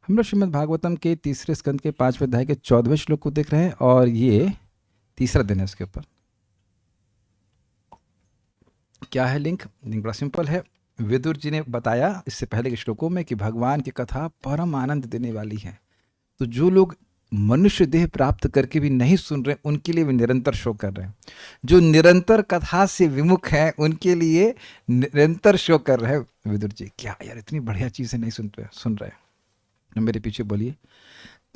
हम लोग श्रीमद् भागवतम के तीसरे स्कंद के 5वें अध्याय के 14वें श्लोक को देख रहे हैं और ये तीसरा दिन है इसके ऊपर। क्या है लिंक बड़ा सिंपल है। विदुर जी ने बताया इससे पहले के श्लोकों में कि भगवान की कथा परम आनंद देने वाली है। तो जो लोग मनुष्य देह प्राप्त करके भी नहीं सुन रहे उनके लिए वे निरंतर शोक कर रहे हैं। जो निरंतर कथा से विमुख हैं उनके लिए निरंतर शोक कर रहे हैं विदुर जी। क्या यार इतनी बढ़िया चीज़ें नहीं सुन रहे। मेरे पीछे बोलिए।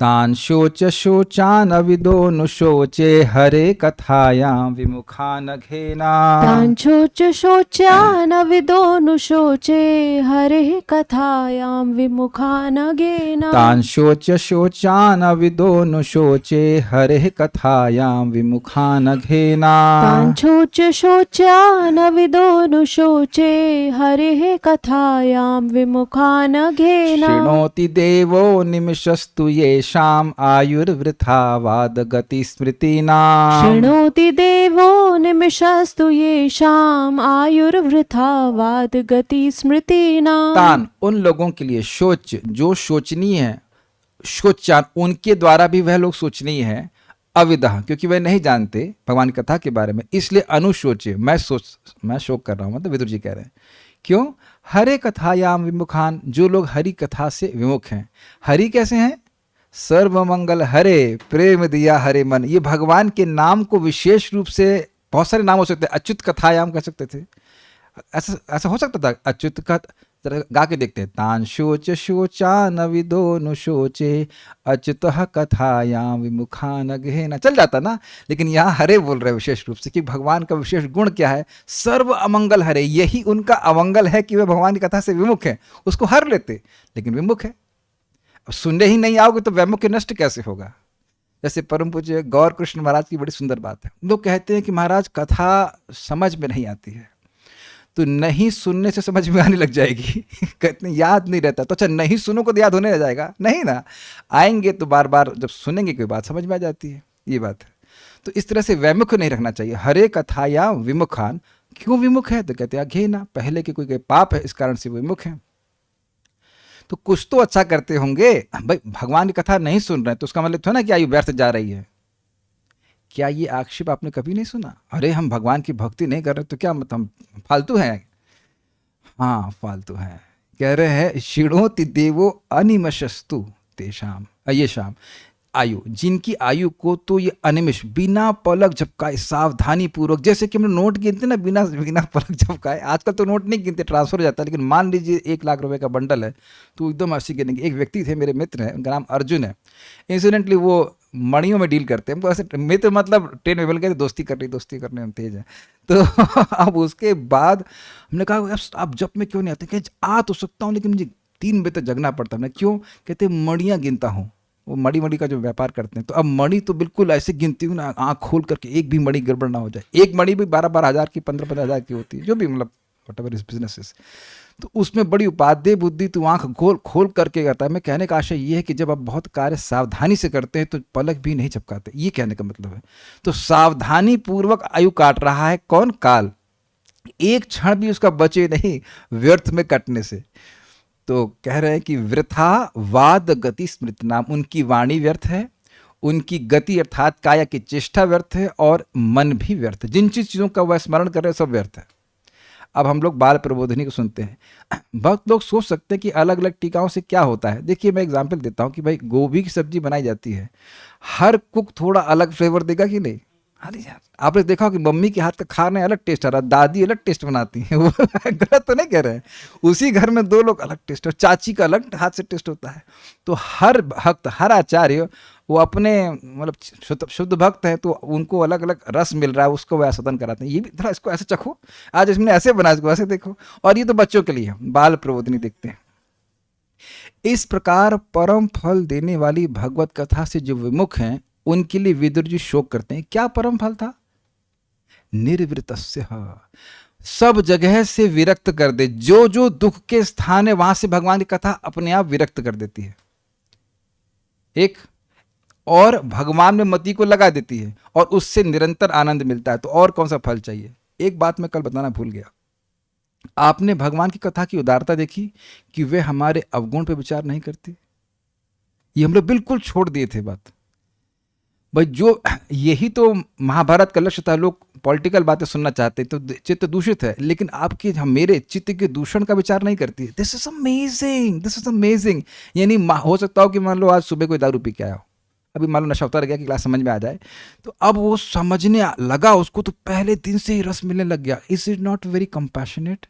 तान शोच शोचान अविदो नु शोचे हरे कथायां विमुखा न घेना। तांशोच शोच्यानविदोऽनुशोचे हरेः कथायां विमुखा न गेना। तान शोच शोचान अविदो नु शोचे हरे कथायां विमुखा न घेना। तांशोच शोच्यानविदोऽनुशोचे हरेः कथायां विमुखा न घेना। शृणोति देवो निमिषस्तु येषाम् आयुर्वृथा वाद गति स्मृतिना। शृणोति देवो निमिषस्तु येषाम् आयुर्वृथा वाद गति स्मृतिना। तान उन लोगों के लिए शोच जो सोचनीय है, शोचान उनके द्वारा भी वह लोग सोचनीय है। अविदः क्योंकि वह नहीं जानते भगवान की कथा के बारे में, इसलिए अनुशोचे मैं शोक कर रहा हूं। मतलब विदुर जी कह रहे हैं क्यों? हरे कथायाम विमुखान, जो लोग हरि कथा से विमुख हैं। हरि कैसे हैं? सर्व मंगल हरे प्रेम दिया हरे मन। ये भगवान के नाम को विशेष रूप से, बहुत सारे नाम हो सकते हैं, अच्युत कथायाम कह सकते थे, ऐसा ऐसा हो सकता था अच्युत का। जरा गा के देखते हैं। तान शोच शोचान विदो नु शोचे अच्युत कथायाम विमुखा न गहेना, चल जाता ना। लेकिन यहाँ हरे बोल रहे विशेष रूप से कि भगवान का विशेष गुण क्या है? सर्व अमंगल हरे। यही उनका अमंगल है कि वे भगवान की कथा से विमुख है। उसको हर लेते लेकिन विमुख है। अब सुनने ही नहीं आओगे तो वैमुख्य नष्ट कैसे होगा? जैसे परम पूज्य गौर कृष्ण महाराज की बड़ी सुंदर बात है। लोग कहते हैं कि महाराज कथा समझ में नहीं आती है। तो नहीं सुनने से समझ में आने लग जाएगी। कहते हैं याद नहीं रहता। तो अच्छा नहीं सुनोगे तो याद होने लग जाएगा? नहीं ना, आएंगे तो बार बार जब सुनेंगे कोई बात समझ में आ जाती है। ये बात है। तो इस तरह से वैमुख नहीं रखना चाहिए। हरे कथा या विमुखान। क्यों विमुख है? तो कहते हैं घेना, पहले के कोई पाप है इस कारण से विमुख है। तो कुछ तो अच्छा करते होंगे भाई। भगवान की कथा नहीं सुन रहे हैं तो उसका मतलब थोड़ा ना कि आयु व्यर्थ जा रही है। क्या ये आक्षेप आपने कभी नहीं सुना? अरे हम भगवान की भक्ति नहीं कर रहे तो क्या मतलब हम फालतू हैं? हाँ फालतू हैं। कह रहे हैं शृणोति देवो अनिमशस्तु तेषाम ये शाम आयु, जिनकी आयु को तो ये अनिमिष बिना पलक झपकाए सावधानी पूर्वक, जैसे कि हम नोट गिनते ना बिना बिना पलक झपकाए। आजकल तो नोट नहीं गिनते, ट्रांसफर हो जाता है। लेकिन मान लीजिए 1 लाख रुपए का बंडल है तो एकदम ऐसे गिनेंगे। एक व्यक्ति थे मेरे मित्र हैं, उनका नाम अर्जुन है। इंसिडेंटली वो मणियों में डील करते हैं। हमको ऐसे मित्र मतलब ट्रेन में मिल गए, दोस्ती करने हम तेज हैं। तो अब उसके बाद हमने कहा आप जब में क्यों नहीं आते? कि आ तो सकता हूँ लेकिन मुझे 3 बजे तक जगना पड़ता है। क्यों? कहते मणियाँ गिनता हूँ। वो मणि का जो व्यापार करते हैं तो अब मणि तो बिल्कुल ऐसे गिनती हूँ ना, आँख खोल करके एक भी मणि गड़बड़ ना हो जाए। एक मणि भी 12-12 हज़ार की, 15-15 हज़ार की होती है, जो भी मतलब वट एवर इज बिजनेसेस। तो उसमें बड़ी उपादेय बुद्धि, तू आँख खोल खोल करके करता है। मैं कहने का आशय ये है कि जब आप बहुत कार्य सावधानी से करते हैं तो पलक भी नहीं झपकाते, ये कहने का मतलब है। तो सावधानी पूर्वक आयु काट रहा है कौन? काल। एक क्षण भी उसका बचे नहीं व्यर्थ में कटने से। तो कह रहे हैं कि वृथा वाद गति स्मृत नाम, उनकी वाणी व्यर्थ है, उनकी गति अर्थात काया की चेष्टा व्यर्थ है, और मन भी व्यर्थ है। जिन चीज़ों का वह स्मरण कर रहे हैं सब व्यर्थ है। अब हम लोग बाल प्रबोधनी को सुनते हैं। भक्त लोग सोच सकते हैं कि अलग अलग टीकाओं से क्या होता है। देखिए मैं एग्जाम्पल देता हूँ कि भाई गोभी की सब्जी बनाई जाती है, हर कुक थोड़ा अलग फ्लेवर देगा कि नहीं? अरे यार आपने देखा हो कि मम्मी के हाथ का खाने अलग टेस्ट आ रहा है, दादी अलग टेस्ट बनाती है। वो गलत तो नहीं कह रहे हैं। उसी घर में 2 लोग अलग टेस्ट, और चाची का अलग हाथ से टेस्ट होता है। तो हर भक्त, हर आचार्य वो अपने मतलब शुद्ध भक्त हैं तो उनको अलग अलग रस मिल रहा है, उसको वह आस्वादन कराते हैं। ये भी थोड़ा इसको ऐसे चखो, आज इसने ऐसे बनाया, इसको ऐसे देखो। और ये तो बच्चों के लिए बाल प्रबोधनी देखते हैं। इस प्रकार परम फल देने वाली भगवत कथा से जो विमुख हैं उनके लिए विदुर जी शोक करते हैं। क्या परम फल था? निर्वृतस्य, सब जगह से विरक्त कर दे। जो जो दुख के स्थान है वहां से भगवान की कथा अपने आप विरक्त कर देती है। एक और भगवान में मति को लगा देती है और उससे निरंतर आनंद मिलता है। तो और कौन सा फल चाहिए? एक बात मैं कल बताना भूल गया। आपने भगवान की कथा की उदारता देखी कि वे हमारे अवगुण पे विचार नहीं करती। ये हम लोग बिल्कुल छोड़ दिए थे बात। भाई जो यही तो महाभारत का लक्ष्य था, लोग पॉलिटिकल बातें सुनना चाहते हैं, तो चित्त दूषित है, लेकिन आपकी मेरे चित्त के दूषण का विचार नहीं करती है। This is amazing, this is amazing. यानी हो सकता हो कि मान लो आज सुबह कोई दारू पी के आया हो, अभी मान लो नशा उतर गया कि क्लास समझ में आ जाए, तो अब वो समझने लगा उसको, तो पहले दिन से ही रस मिलने लग गया। Is it not very compassionate?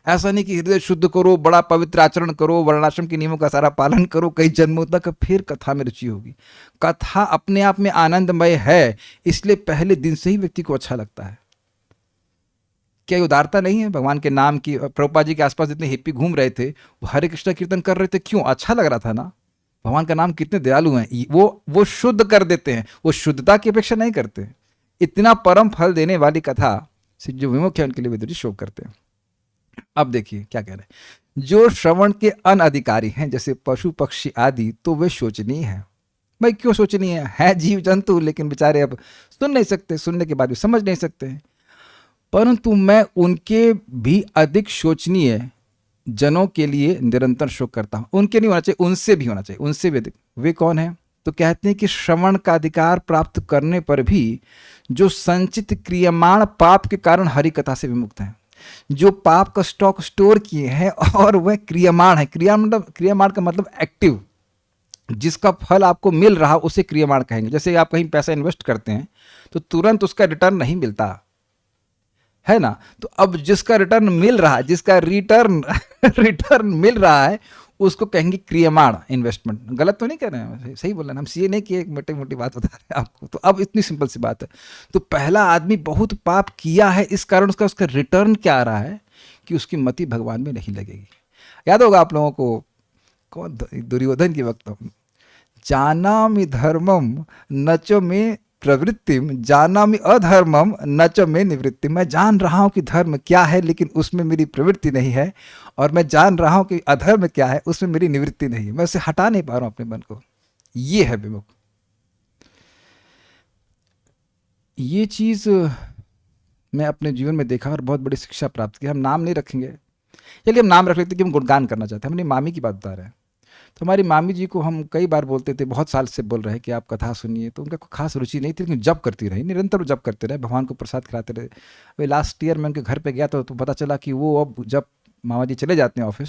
ऐसा नहीं कि हृदय शुद्ध करो, बड़ा पवित्र आचरण करो, वर्णाश्रम के नियमों का सारा पालन करो कई जन्मों तक, फिर कथा में रुचि होगी। कथा अपने आप में आनंदमय है, इसलिए पहले दिन से ही व्यक्ति को अच्छा लगता है। क्या ये उदारता नहीं है भगवान के नाम की? प्रभुपाद जी के आसपास जितने हिप्पी घूम रहे थे, वो हरे कृष्ण कीर्तन कर रहे थे, क्यों? अच्छा लग रहा था ना। भगवान का नाम कितने दयालु हैं, वो शुद्ध कर देते हैं, वो शुद्धता की अपेक्षा नहीं करते। इतना परम फल देने वाली कथा से जो विमुख है उनके लिए विदुर जी शोक करते हैं। अब देखिए क्या कह रहे हैं, जो श्रवण के अनधिकारी हैं जैसे पशु पक्षी आदि, तो वे शोचनीय है। भाई क्यों शोचनीय है? जीव जंतु, लेकिन बेचारे अब सुन नहीं सकते, सुनने के बाद भी समझ नहीं सकते हैं। परंतु मैं उनके भी अधिक शोचनीय जनों के लिए निरंतर शोक करता हूं। उनके नहीं होना चाहिए, उनसे भी होना चाहिए, उनसे भी अधिक। वे कौन है? तो कहते हैं कि श्रवण का अधिकार प्राप्त करने पर भी जो संचित क्रियमाण पाप के कारण हरि कथा से विमुक्त हैं, जो पाप का स्टॉक स्टोर किए हैं और वह क्रियमाण है। क्रियमाण का मतलब एक्टिव, जिसका फल आपको मिल रहा उसे क्रियमाण कहेंगे। जैसे आप कहीं पैसा इन्वेस्ट करते हैं तो तुरंत उसका रिटर्न नहीं मिलता है ना, तो अब जिसका रिटर्न मिल रहा है, जिसका रिटर्न मिल रहा है, उसको कहेंगे क्रियमाण इन्वेस्टमेंट। गलत तो नहीं कह रहे हैं, सही बोल रहे हैं हम, सीए नहीं किए, एक मोटी मोटी बात बता रहे हैं आपको। तो अब इतनी सिंपल सी बात है, तो पहला आदमी बहुत पाप किया है, इस कारण उसका रिटर्न क्या आ रहा है कि उसकी मति भगवान में नहीं लगेगी। याद होगा आप लोगों को, कौन दुर्योधन की वक्त, जानामि धर्मम न च में प्रवृत्तिम जानामि अधर्मम न च में निवृत्ति। मैं जान रहा हूं कि धर्म क्या है, लेकिन उसमें मेरी प्रवृत्ति नहीं है, और मैं जान रहा हूं कि अधर्म क्या है, उसमें मेरी निवृत्ति नहीं है। मैं उसे हटा नहीं पा रहा हूं अपने मन को। ये है विमुख। ये चीज मैं अपने जीवन में देखा और बहुत बड़ी शिक्षा प्राप्त की। हम नाम नहीं रखेंगे, चलिए हम नाम रख लेते कि हम गुणगान करना चाहते हैं। हमने मामी की बात बता रहे हैं, तो हमारी मामी जी को हम कई बार बोलते थे, बहुत साल से बोल रहे हैं कि आप कथा सुनिए, तो उनका कोई खास रुचि नहीं थी, लेकिन जप करती रही, निरंतर जप करते रहे, भगवान को प्रसाद खिलाते रहे। अभी लास्ट ईयर मैं उनके घर पे गया तो पता चला कि वो अब जब मामा जी चले जाते हैं ऑफिस,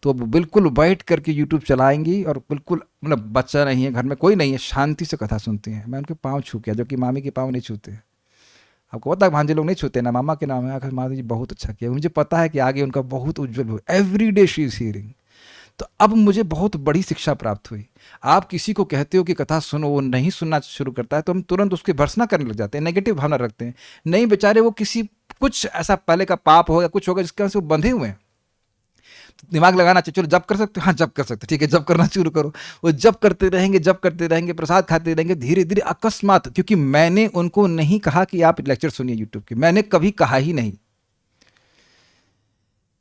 तो अब बिल्कुल बैठ करके यूट्यूब चलाएंगी और बिल्कुल, मतलब बच्चा नहीं है घर में, कोई नहीं है, शांति से कथा सुनती हैं। मैं उनके पाँव छू किया, जो कि मामी के पाँव नहीं छूते। आपको पता है भांजे लोग नहीं छूते ना, मामा के नाम है। आखिर माता जी बहुत अच्छा किया, मुझे पता है कि आगे उनका बहुत उज्जवल हो। Every day she is hearing. तो अब मुझे बहुत बड़ी शिक्षा प्राप्त हुई। आप किसी को कहते हो कि कथा सुनो, वो नहीं सुनना शुरू करता है, तो हम तुरंत उसकी भर्त्सना करने लग जाते हैं, नेगेटिव भावना रखते हैं। नहीं, बेचारे वो किसी कुछ ऐसा पहले का पाप होगा, कुछ होगा जिसके वजह से वो बंधे हुए हैं। तो दिमाग लगाना चाहिए, चलो जब कर सकते हो, हाँ जब कर सकते, ठीक है जब करना शुरू करो। वो जब करते रहेंगे, जब करते रहेंगे, प्रसाद खाते रहेंगे, धीरे धीरे अकस्मात, क्योंकि मैंने उनको नहीं कहा कि आप लेक्चर सुनिए यूट्यूब के, मैंने कभी कहा ही नहीं।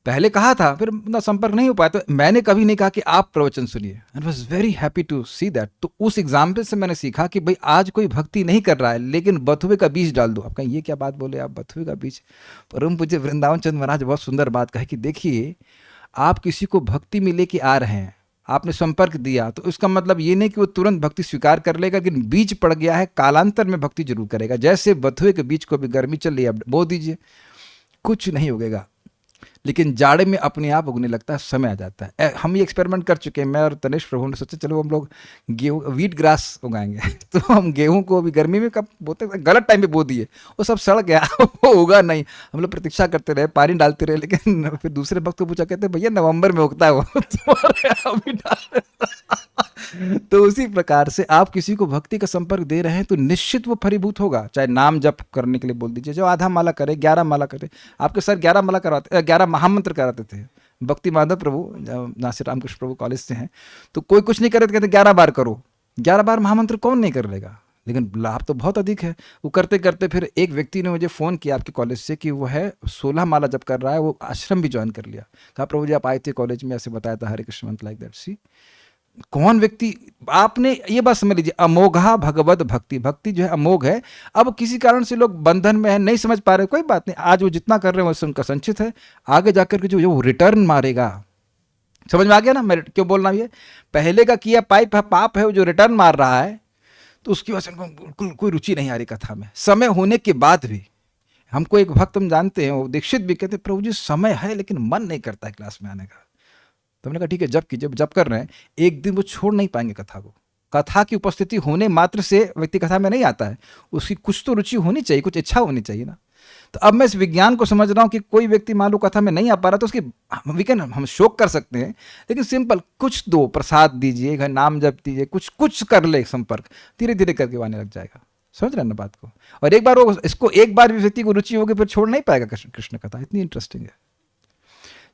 पहले कहा था, फिर ना संपर्क नहीं हो पाया, तो मैंने कभी नहीं कहा कि आप प्रवचन सुनिए। I was very happy to see that. तो उस एग्जाम्पल से मैंने सीखा कि भाई आज कोई भक्ति नहीं कर रहा है, लेकिन बथुए का बीज डाल दो। आप कहें ये क्या बात बोले आप, बथुए का बीज? परम पूज्य वृंदावन चंद्र महाराज बहुत सुंदर बात कहे कि देखिए, आप किसी को भक्ति में लेके आ रहे हैं, आपने संपर्क दिया, तो इसका मतलब ये नहीं कि वो तुरंत भक्ति स्वीकार कर लेगा, लेकिन बीज पड़ गया है, कालांतर में भक्ति जरूर करेगा। जैसे बथुए के बीज को भी गर्मी चल रही है, अब बो दीजिए, कुछ नहीं उगेगा, लेकिन जाड़े में अपने आप उगने लगता है, समय आ जाता है। हम ये एक्सपेरिमेंट कर चुके हैं, मैं और तनेश प्रभु ने सोचा चलो हम लोग गेहूँ वीट ग्रास उगाएंगे। तो हम गेहूं को अभी गर्मी में कब बोते, गलत टाइम पे बो दिए, वो सब सड़ गया, वो उगा नहीं। हम लोग प्रतीक्षा करते रहे, पानी डालते रहे, लेकिन फिर दूसरे वक्त को पूछा, कहते भैया नवंबर में उगता है वो। अभी डाल। तो उसी प्रकार से आप किसी को भक्ति का संपर्क दे रहे हैं तो निश्चित वो फलीभूत होगा। चाहे नाम जप करने के लिए बोल दीजिए, जो आधा माला करे, 11 माला करे। आपके सर 11 माला करवाते, 11 महामंत्र कराते थे। भक्ति माधव प्रभु नासिर रामकृष्ण प्रभु कॉलेज से हैं, तो कोई कुछ नहीं करे तो कहते 11 बार करो। 11 बार महामंत्र कौन नहीं कर लेगा, लेकिन लाभ तो बहुत अधिक है। वो करते करते फिर एक व्यक्ति ने मुझे फ़ोन किया आपके कॉलेज से कि वो है 16 माला जब कर रहा है, वो आश्रम भी ज्वाइन कर लिया। कहा प्रभु जी आप आए थे कॉलेज में, ऐसे बताया था, हरे कृष्ण मंत्र लाइक दैट। सी कौन व्यक्ति, आपने ये बात समझ लीजिए, अमोघा भगवत भक्ति, भक्ति जो है अमोघ है। अब किसी कारण से लोग बंधन में है, नहीं समझ पा रहे, कोई बात नहीं, आज वो जितना कर रहे हैं वो उनका संचित है, आगे जाकर के जो रिटर्न मारेगा समझ में आ गया ना मैं क्यों बोल रहा हूँ? ये पहले का किया पाप है, वो जो रिटर्न मार रहा है, तो उसकी वजह से उनको बिल्कुल कोई रुचि नहीं आ रही कथा में। समय होने के बाद भी हमको एक भक्त हम जानते हैं, वो दीक्षित भी कहते, प्रभु जी समय है लेकिन मन नहीं करता है क्लास में आने का। तो हमने कहा ठीक है, जब कीजिए, जब कर रहे हैं, एक दिन वो छोड़ नहीं पाएंगे कथा को। कथा की उपस्थिति होने मात्र से व्यक्ति कथा में नहीं आता है, उसकी कुछ तो रुचि होनी चाहिए, कुछ इच्छा होनी चाहिए ना। तो अब मैं इस विज्ञान को समझ रहा हूँ कि कोई व्यक्ति मान लो कथा में नहीं आ पा रहा, तो उसकी वीकेंड हम शोक कर सकते हैं, लेकिन सिंपल कुछ दो, प्रसाद दीजिए, घर नाम जप दीजिए, कुछ कुछ कर ले संपर्क, धीरे धीरे करके वो आने लग जाएगा। समझ रहे हैं ना बात को? और एक बार वो इसको एक बार भी व्यक्ति को रुचि होगी फिर छोड़ नहीं पाएगा। कृष्ण कथा इतनी इंटरेस्टिंग है।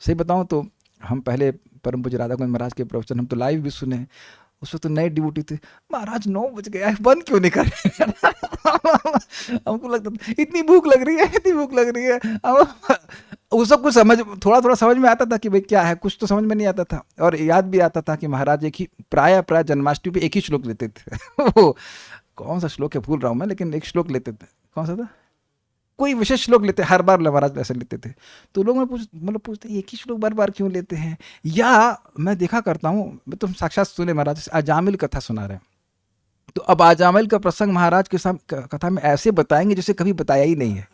सही बताऊं तो हम पहले परम पूज्य राधा गोविंद महाराज के प्रवचन हम तो लाइव भी सुने हैं। उस वक्त तो नए डिवोटी थे, महाराज 9 बज गया है, बंद क्यों नहीं कर रहे? हमको लगता था इतनी भूख लग रही है, इतनी भूख लग रही है। उस सब कुछ थोड़ा थोड़ा समझ में आता था कि भाई क्या है, कुछ तो समझ में नहीं आता था। और याद भी आता था कि महाराज एक ही प्राय जन्माष्टमी पे एक ही श्लोक लेते थे। वो कौन सा श्लोक है भूल रहा हूँ मैं, लेकिन एक श्लोक लेते थे। कौन सा था? कोई विशेष श्लोक लेते, हर बार महाराज ऐसे लेते थे। तो लोग मैं पूछते एक ही श्लोक बार बार क्यों लेते हैं? या मैं देखा करता हूँ, मैं तो साक्षात सुने महाराज अजामिल कथा सुना रहे हैं, तो अब अजामिल का प्रसंग महाराज के साथ कथा में ऐसे बताएंगे जैसे कभी बताया ही नहीं है,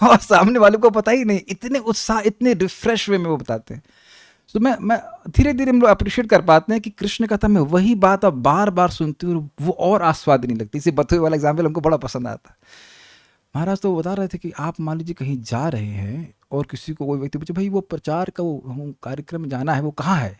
और सामने वाले को पता ही नहीं, इतने उत्साह, इतने रिफ्रेश वे में वो बताते हैं। तो मैं धीरे धीरे हम लोग अप्रिशिएट कर पाते हैं कि कृष्ण कथा में वही बात अब बार बार सुनते हो, वो और आस्वाद नहीं लगती। इसे बथुए वाला एग्जाम्पल हमको बड़ा पसंद आता। महाराज तो बता रहे थे कि आप मान लीजिए कहीं जा रहे हैं और किसी को कोई व्यक्ति पूछे भाई वो प्रचार का वो कार्यक्रम में जाना है, वो कहाँ है?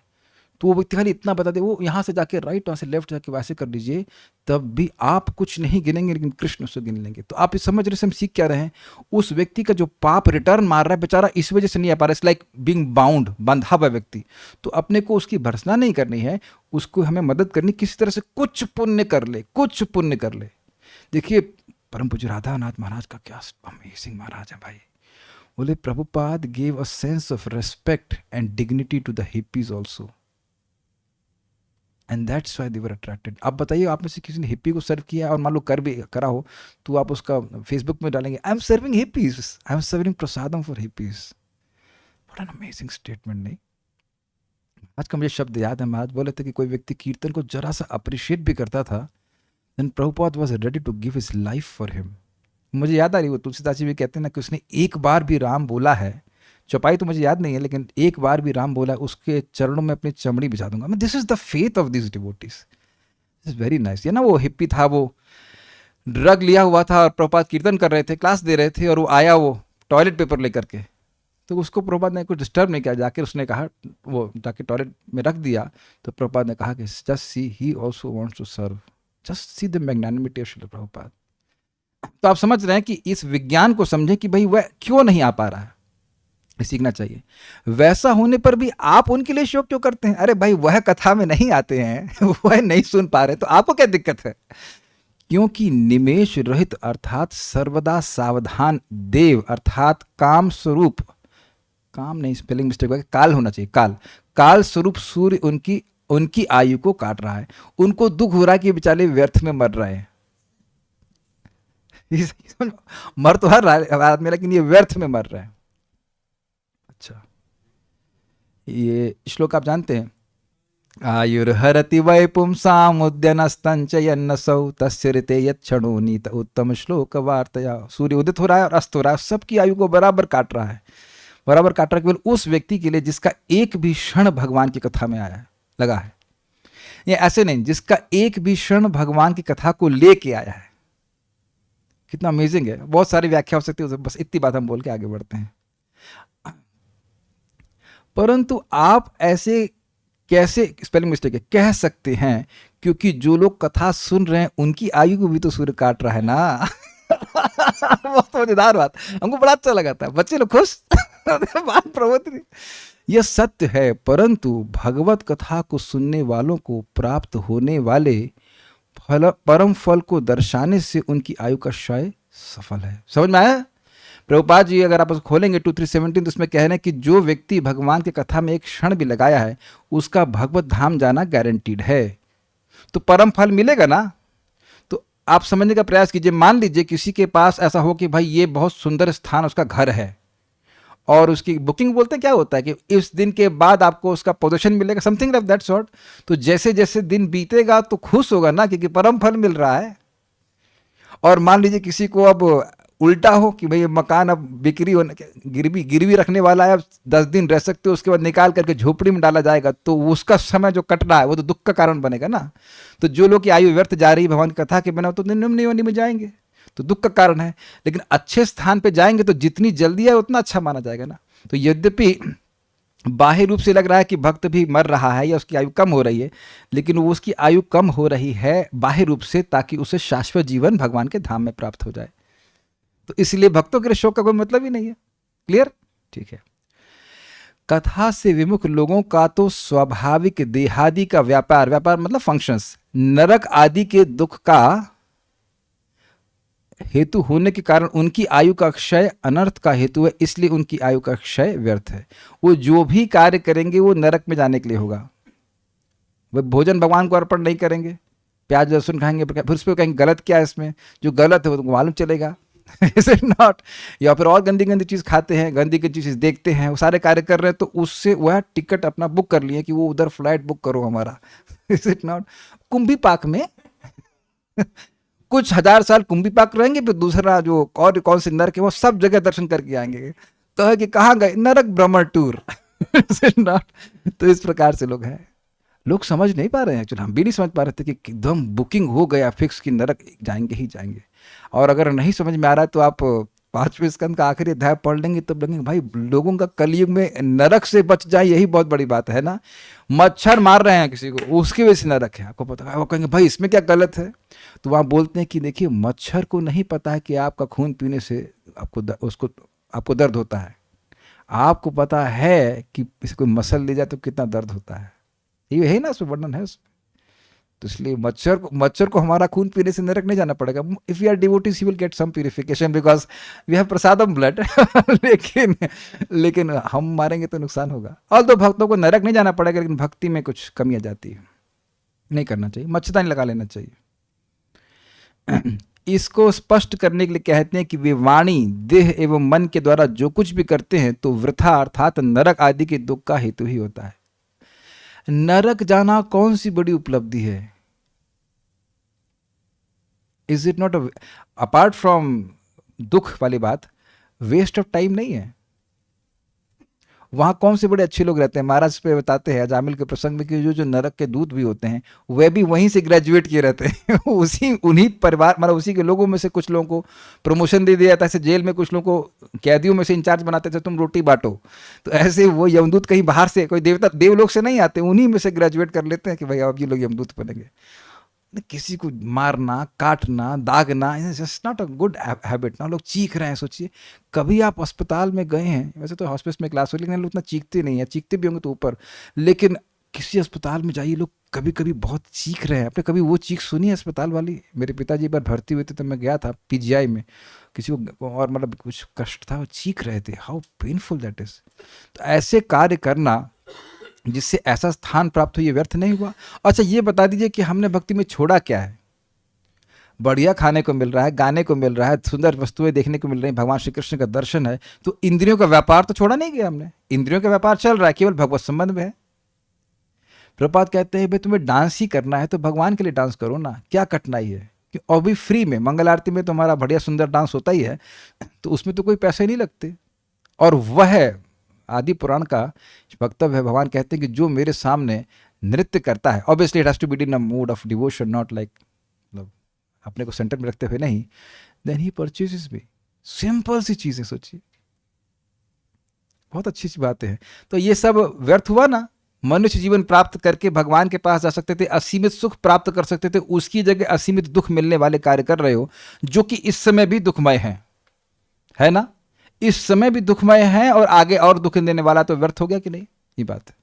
तो वो व्यक्ति खाली इतना बता दे, वो यहाँ से जाके राइट, वहाँ से लेफ्ट जाके वैसे कर लीजिए, तब भी आप कुछ नहीं गिनेंगे लेकिन कृष्ण उससे गिन लेंगे। तो आप इस समझ रहे से हम सीख क्या रहे हैं? उस व्यक्ति का जो पाप रिटर्न मार रहा है बेचारा, इस वजह से नहीं आ पा रहा, इट्स लाइक बीइंग बाउंड, बंधा हुआ व्यक्ति। तो अपने को उसकी भर्सना नहीं करनी है, उसको हमें मदद करनी, किसी तरह से कुछ पुण्य कर ले, कुछ पुण्य कर ले। देखिए परम पूज्य राधानाथ महाराज का क्या अमेजिंग महाराज है भाई। बोले Prabhupada gave a sense of respect and dignity to the hippies also, and that's why they were attracted. आप बताइए, आप में से किसी ने हिप्पी को सर्व किया और मान लो करा हो, तो आप उसका फेसबुक में डालेंगे, I am serving hippies, I am serving prasadam for hippies. What an amazing statement. नहीं, आज का मुझे शब्द याद है, महाराज बोले थे कि कोई व्यक्ति कीर्तन को जरा सा अप्रिशिएट भी करता था, then Prabhupada was ready to give his life for him। मुझे याद आ रही, वो तुलसीदास जी भी कहते हैं ना कि उसने एक बार भी राम बोला है, चौपाई तो मुझे याद नहीं है, लेकिन एक बार भी राम बोला, उसके चरणों में अपनी चमड़ी बिछा दूंगा। मैं this is the faith of this devotees, this is very nice. ये ना वो हिप्पी था, वो ड्रग लिया हुआ था और प्रभुपाद कीर्तन कर रहे थे, क्लास दे रहे थे, और वो आया वो टॉयलेट पेपर लेकर के, तो उसको प्रभुपाद ने कुछ डिस्टर्ब नहीं किया, जाके उसने कहा, वो जाके टॉयलेट में रख दिया। तो प्रभुपाद ने कहा कि just see he also wants to serve, just see the magnanimity of Srila Prabhupada. तो आप समझ रहे हैं कि इस विज्ञान को समझें कि भाई वह क्यों नहीं आ पा रहा है, सीखना चाहिए। वैसा होने पर भी आप उनके लिए शोक क्यों करते हैं? अरे भाई वह कथा में नहीं आते हैं, वह नहीं सुन पा रहे, तो आपको क्या दिक्कत है? क्योंकि निमेष रहित अर्थात सर्वदा सावधान देव अर्थात काम स्वरूप, काम नहीं, स्पेलिंग मिस्टेक हो गया, काल होना चाहिए, काल स्वरूप सूर्य उनकी आयु को काट रहा है। उनको दुख हो रहा है कि बेचारे व्यर्थ में मर रहे हैं। मर तो हर आदमी, लेकिन ये व्यर्थ में मर रहे हैं। अच्छा, ये श्लोक आप जानते हैं, आयुर्हरति वै पुंसाम उद्यनस्तंचयन्नसौ तस्य ऋते यच्छणो नीत उत्तम श्लोक वार्तया। सूर्य उदित हो रहा है और अस्त हो रहा है, सबकी आयु को बराबर काट रहा है, बराबर काट रहा है, केवल उस व्यक्ति के लिए जिसका एक भी क्षण भगवान की कथा में आया है, लगा है। ये ऐसे नहीं, जिसका एक भी क्षण भगवान की कथा को लेके आया है। कितना अमेजिंग है। बहुत सारी व्याख्या हो सकती है, बस इतनी बात हम बोल के आगे बढ़ते हैं। परंतु आप ऐसे कैसे, स्पेलिंग मिस्टेक है, कह सकते हैं? क्योंकि जो लोग कथा सुन रहे हैं उनकी आयु को भी तो सूर्य काट रहा है ना। बहुत मजेदार बात, हमको बड़ा अच्छा लगा था, बच्चे लोग खुश। बात प्रवृत्ति, यह सत्य है। परंतु भगवत कथा को सुनने वालों को प्राप्त होने वाले परम फल को दर्शाने से उनकी आयु का क्षय सफल है। समझ में आया? प्रभुपाद जी अगर आप उसको खोलेंगे 2317, तो उसमें कह रहे हैं कि जो व्यक्ति भगवान की कथा में एक क्षण भी लगाया है उसका भगवत धाम जाना गारंटीड है। तो परम फल मिलेगा ना। तो आप समझने का प्रयास कीजिए। मान लीजिए किसी के पास ऐसा हो कि भाई ये बहुत सुंदर स्थान उसका घर है और उसकी बुकिंग बोलते हैं क्या होता है कि इस दिन के बाद आपको उसका पोजीशन मिलेगा, समथिंग ऑफ दैट सॉर्ट। तो जैसे जैसे दिन बीतेगा तो खुश होगा ना, क्योंकि परम फल मिल रहा है। और मान लीजिए किसी को अब उल्टा हो कि भाई मकान अब बिक्री होने गिरवी रखने वाला है, अब 10 दिन रह सकते हो, उसके बाद निकाल करके झोपड़ी में डाला जाएगा, तो उसका समय जो कट रहा है वो तो दुख का कारण बनेगा ना। तो जो लोग की आयु व्यर्थ जा रही है भगवान की कथा के बिना, तो निम्न योनि में जाएंगे, तो दुख का कारण है। लेकिन अच्छे स्थान पे जाएंगे तो जितनी जल्दी है उतना अच्छा माना जाएगा ना। तो यद्यपि बाह्य रूप से लग रहा है कि भक्त भी मर रहा है या उसकी आयु कम हो रही है, लेकिन वो उसकी आयु कम हो रही है बाह्य रूप से, ताकि उसे शाश्वत जीवन भगवान के धाम में प्राप्त हो जाए। तो इसलिए भक्तों के लिए शोक का कोई मतलब ही नहीं है। क्लियर? ठीक है। कथा से विमुख लोगों का तो स्वाभाविक देहादि का व्यापार, व्यापार मतलब फंक्शंस, नरक आदि के दुख का हेतु होने के कारण उनकी आयु का क्षय अनर्थ का हेतु है, इसलिए उनकी आयु का क्षय व्यर्थ है। वो जो भी कार्य करेंगे वो नरक में जाने के लिए होगा। वे भोजन भगवान को अर्पण नहीं करेंगे, प्याज लहसुन खाएंगे, फिर उस पर कहेंगे गलत क्या है इसमें, जो गलत है वो तुमको मालूम चलेगा। Is it not? या फिर और गंदी गंदी चीज़ खाते हैं, गंदी गंदी चीज़ देखते हैं, वो सारे कार्य कर रहे हैं, तो उससे वह टिकट अपना बुक कर लिए कि वो उधर फ्लाइट बुक करो हमारा। Is it not? कुंभी पाक में कुछ 1000 साल कुंभी पाक रहेंगे, फिर दूसरा जो और कौन से नरक है वो सब जगह दर्शन करके आएंगे। तो है कि कहाँ गए, नरक भ्रमण टूर। Is it not? तो इस प्रकार से लोग हैं, लोग समझ नहीं पा रहे हैं। एक्चुअली हम भी नहीं समझ पा रहे थे कि एकदम बुकिंग हो गया फिक्स कि नरक जाएंगे ही जाएंगे। और अगर नहीं समझ में आ रहा है तो आप 5वें स्कंद का आखिरी अध्याय पढ़ लेंगे, तब लगेंगे भाई लोगों का कलयुग में नरक से बच जाए, यही बहुत बड़ी बात है ना। मच्छर मार रहे हैं किसी को, उसकी वजह से नरक है, आपको पता है। वो कहेंगे भाई इसमें क्या गलत है, तो वहाँ बोलते हैं कि देखिए मच्छर को नहीं पता है कि आपका खून पीने से आपको दर्द होता है, आपको पता है कि किसी को मसल ले जाए तो कितना दर्द होता है। ये है ना, उसमें वर्णन है उसमें। तो इसलिए मच्छर को हमारा खून पीने से नरक नहीं जाना पड़ेगा। If we are devotees he will get some purification because we have prasadam blood. लेकिन हम मारेंगे तो नुकसान होगा। ऑल्दो भक्तों को नरक नहीं जाना पड़ेगा, लेकिन भक्ति में कुछ कमी आ जाती है, नहीं करना चाहिए, मच्छरदानी लगा लेना चाहिए। इसको स्पष्ट करने के लिए कहते हैं कि वे वाणी, देह एवं मन के द्वारा जो कुछ भी करते हैं तो वृथा अर्थात नरक आदि के दुख का हेतु ही होता है। नरक जाना कौन सी बड़ी उपलब्धि है? Is it not apart from दुख वाली बात, वेस्ट ऑफ टाइम नहीं है? वहां कौन से बड़े अच्छे लोग रहते हैं। महाराज पे बताते हैं अजामिल के प्रसंग में कि जो नरक के दूत भी होते हैं वे भी वहीं से ग्रेजुएट किए रहते हैं। उन्हीं परिवार, मतलब उसी के लोगों में से कुछ लोगों को प्रमोशन दे दिया जाता है। ऐसे जेल में कुछ लोगों को कैदियों में से इंचार्ज बनाते थे, तुम रोटी बांटो। तो ऐसे वो यमदूत कहीं बाहर से, कोई देवलोक से नहीं आते, उन्हीं में से ग्रेजुएट कर लेते हैं कि भाई अब ये लोग यमदूत बनेंगे। किसी को मारना, काटना, दागना, just not a good habit ना। लोग चीख रहे हैं, सोचिए कभी आप अस्पताल में गए हैं, वैसे तो हॉस्पिटल में क्लास हो, लेकिन लोग उतना चीखते नहीं है, चीखते भी होंगे तो ऊपर, लेकिन किसी अस्पताल में जाइए, लोग कभी कभी बहुत चीख रहे हैं। आपने कभी वो चीख सुनी है अस्पताल वाली? मेरे पिताजी एक बार भर्ती हुए थे तो मैं गया था पीजीआई में, किसी को और मतलब कुछ कष्ट था, वो चीख रहे थे। How painful that is. तो ऐसे कार्य करना जिससे ऐसा स्थान प्राप्त हो, ये व्यर्थ नहीं हुआ। अच्छा ये बता दीजिए कि हमने भक्ति में छोड़ा क्या है? बढ़िया खाने को मिल रहा है, गाने को मिल रहा है, सुंदर वस्तुएं देखने को मिल रही हैं, भगवान श्री कृष्ण का दर्शन है, तो इंद्रियों का व्यापार तो छोड़ा नहीं गया हमने। इंद्रियों का व्यापार चल रहा है, केवल भगवत संबंध में है। प्रभुपाद कहते हैं भाई तुम्हें डांस ही करना है तो भगवान के लिए डांस करो ना, क्या कठिनाई है? और भी फ्री में, मंगल आरती में तो हमारा बढ़िया सुंदर डांस होता ही है, तो उसमें तो कोई पैसे नहीं लगते। और वह आदि पुराण का वक्तव्य है, भगवान कहते हैं कि जो मेरे सामने नृत्य करता है, obviously it has to be in a mood of devotion, not like मतलब अपने को सेंटर में रखते हुए नहीं, then he purchases me. Simple सी चीजें सोचिए, बहुत अच्छी सी बातें हैं। तो ये सब व्यर्थ हुआ ना। मनुष्य जीवन प्राप्त करके भगवान के पास जा सकते थे, असीमित सुख प्राप्त कर सकते थे, उसकी जगह असीमित दुख मिलने वाले कार्य कर रहे हो, जो कि इस समय भी दुखमय है ना? इस समय भी दुखमय है और आगे और दुख देने वाला, तो व्यर्थ हो गया कि नहीं? ये बात है।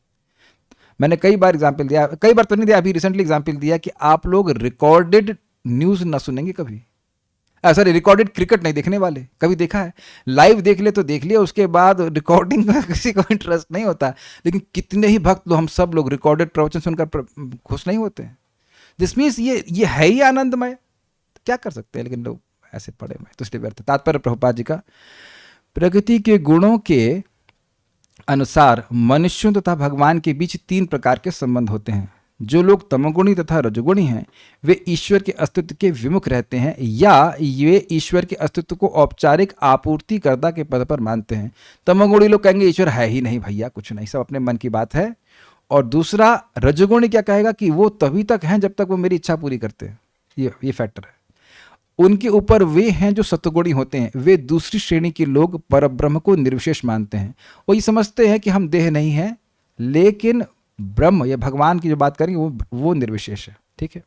मैंने कई बार एग्जाम्पल दिया, कई बार तो नहीं दिया, अभी रिसेंटली एग्जाम्पल दिया कि आप लोग रिकॉर्डेड न्यूज ना सुनेंगे कभी, सॉरी रिकॉर्डेड क्रिकेट नहीं देखने वाले। कभी देखा है? लाइव देख ले तो देख लिया, उसके बाद रिकॉर्डिंग का किसी को इंटरेस्ट नहीं होता। लेकिन कितने ही भक्त लोग, हम सब लोग रिकॉर्डेड प्रवचन सुनकर खुश नहीं होते हैं। दिस मीन्स ये है ही आनंदमय, क्या कर सकते हैं, लेकिन लोग ऐसे पड़े हुए, तो इसलिए व्यर्थ। तात्पर्य प्रभुपाद जी का, प्रकृति के गुणों के अनुसार मनुष्यों तथा भगवान के बीच 3 प्रकार के संबंध होते हैं। जो लोग तमोगुणी तथा रजोगुणी हैं वे ईश्वर के अस्तित्व के विमुख रहते हैं या ये ईश्वर के अस्तित्व को औपचारिक आपूर्तिकर्ता के पद पर मानते हैं। तमोगुणी लोग कहेंगे ईश्वर है ही नहीं भैया, कुछ नहीं, सब अपने मन की बात है। और दूसरा रजोगुणी क्या कहेगा कि वो तभी तक हैं जब तक वो मेरी इच्छा पूरी करते हैं। ये फैक्टर है। उनके ऊपर वे हैं जो सत्वगुणी होते हैं, वे दूसरी श्रेणी के लोग परब्रह्म को निर्विशेष मानते हैं। वो ये समझते हैं कि हम देह नहीं हैं, लेकिन ब्रह्म या भगवान की जो बात करेंगे वो निर्विशेष है। ठीक है।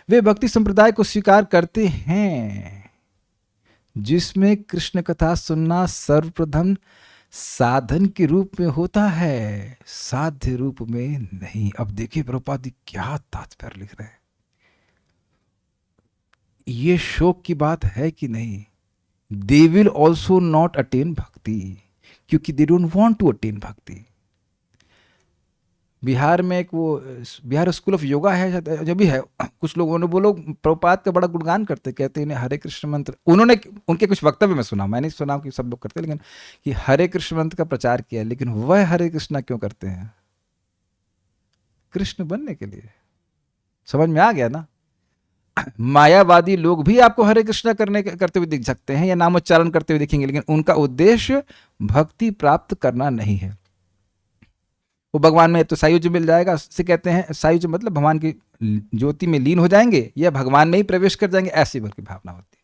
वे भक्ति संप्रदाय को स्वीकार करते हैं जिसमें कृष्ण कथा सुनना सर्वप्रथम साधन के रूप में होता है, साध्य रूप में नहीं। अब देखिए प्रभुपाद जी क्या तात्पर्य लिख रहे हैं। ये शोक की बात है कि नहीं? They will also not attain bhakti क्योंकि they don't want to attain bhakti. Bihar में एक वो बिहार स्कूल ऑफ योगा है जो भी है, कुछ लोगों ने वो लोग प्रभुपाद का बड़ा गुणगान करते, कहते हैं हरे कृष्ण मंत्र, उन्होंने उनके कुछ वक्तव्य में सुना, मैंने सुना कि सब लोग करते, लेकिन कि हरे कृष्ण मंत्र का प्रचार किया, लेकिन वह हरे कृष्णा क्यों करते हैं? कृष्ण बनने के लिए। समझ में आ गया ना? मायावादी लोग भी आपको हरे कृष्णा करते हुए दिख सकते हैं या नामोच्चारण करते हुए दिखेंगे, लेकिन उनका उद्देश्य भक्ति प्राप्त करना नहीं है। वो भगवान में तो सायुज्य मिल जाएगा, से कहते हैं सायुज्य मतलब भगवान की ज्योति में लीन हो जाएंगे या भगवान में ही प्रवेश कर जाएंगे, ऐसी बल्कि भावना होती है।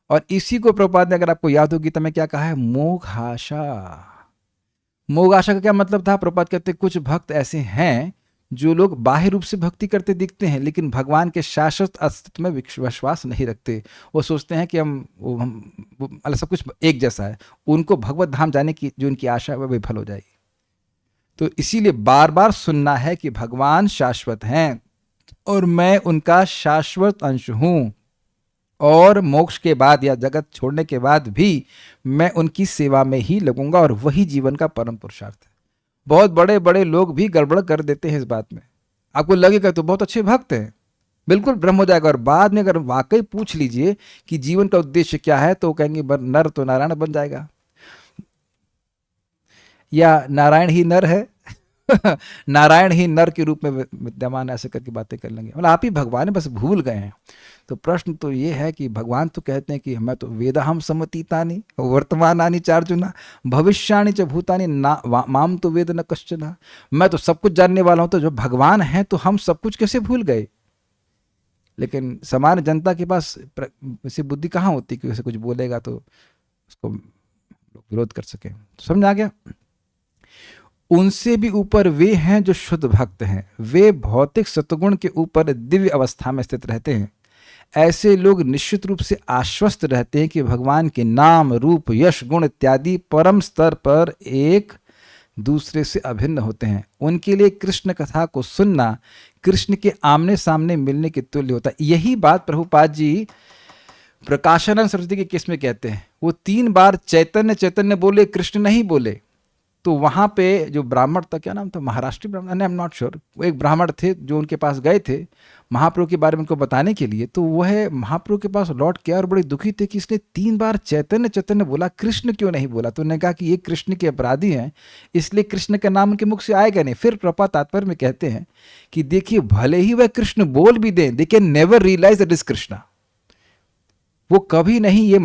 और इसी को प्रभुपाद ने, अगर आपको याद होगी तो मैं क्या कहा है, मोघाशा। मोघाशा का क्या मतलब था? प्रभुपाद कहते हैं कुछ भक्त ऐसे हैं जो लोग बाह्य रूप से भक्ति करते दिखते हैं लेकिन भगवान के शाश्वत अस्तित्व में विश्वास नहीं रखते। वो सोचते हैं कि हम सब कुछ एक जैसा है, उनको भगवत धाम जाने की जो उनकी आशा है वह विफल हो जाएगी। तो इसीलिए बार बार सुनना है कि भगवान शाश्वत हैं और मैं उनका शाश्वत अंश हूं, और मोक्ष के बाद या जगत छोड़ने के बाद भी मैं उनकी सेवा में ही लगूंगा, और वही जीवन का परम पुरुषार्थ है। बहुत बड़े बड़े लोग भी गड़बड़ कर देते हैं इस बात में। आपको लगेगा तो बहुत अच्छे भक्त हैं, बिल्कुल ब्रह्म हो जाएगा, और बाद में अगर वाकई पूछ लीजिए कि जीवन का उद्देश्य क्या है तो कहेंगे नर तो नारायण बन जाएगा, या नारायण ही नर है नारायण ही नर के रूप में विद्यमान, ऐसे करके बातें कर लेंगे। मतलब आप ही भगवान है, बस भूल गए हैं। तो प्रश्न तो ये है कि भगवान तो कहते हैं कि मैं तो वेदाहम समतीतानि वर्तमानानि चार्जुना भविष्याणि च भूतानि माम तो वेद न कश्चन। मैं तो सब कुछ जानने वाला हूं। तो जो भगवान है तो हम सब कुछ कैसे भूल गए? लेकिन सामान्य जनता के पास वैसी बुद्धि कहाँ होती कि वैसे कुछ बोलेगा तो उसको विरोध कर सके। समझ आ गया? उनसे भी ऊपर वे हैं जो शुद्ध भक्त हैं, वे भौतिक सत्वगुण के ऊपर दिव्य अवस्था में स्थित रहते हैं। ऐसे लोग निश्चित रूप से आश्वस्त रहते हैं कि भगवान के नाम, रूप, यश, गुण इत्यादि परम स्तर पर एक दूसरे से अभिन्न होते हैं। उनके लिए कृष्ण कथा को सुनना कृष्ण के आमने सामने मिलने के तुल्य होता है। यही बात प्रभुपाद जी प्रकाशानंद सरस्वती के केस में कहते हैं। वो 3 बार चैतन्य चैतन्य बोले, कृष्ण नहीं बोले। तो वहाँ पे जो ब्राह्मण था, क्या नाम था, महाराष्ट्री ब्राह्मण, आई एम नॉट श्योर, वो एक ब्राह्मण थे जो उनके पास गए थे महाप्रभु के बारे में उनको बताने के लिए। तो वह महाप्रभु के पास लौट के और बड़े दुखी थे कि इसने 3 बार चैतन्य चैतन्य बोला, कृष्ण क्यों नहीं बोला? तो उन्होंने कहा कि ये कृष्ण के अपराधी हैं, इसलिए कृष्ण का नाम उनके मुख से आएगा नहीं। फिर प्रभुपाद तात्पर्य में कहते हैं कि देखिए भले ही वह कृष्ण बोल भी दें, they can never realize that is Krishna. वो कभी नहीं ये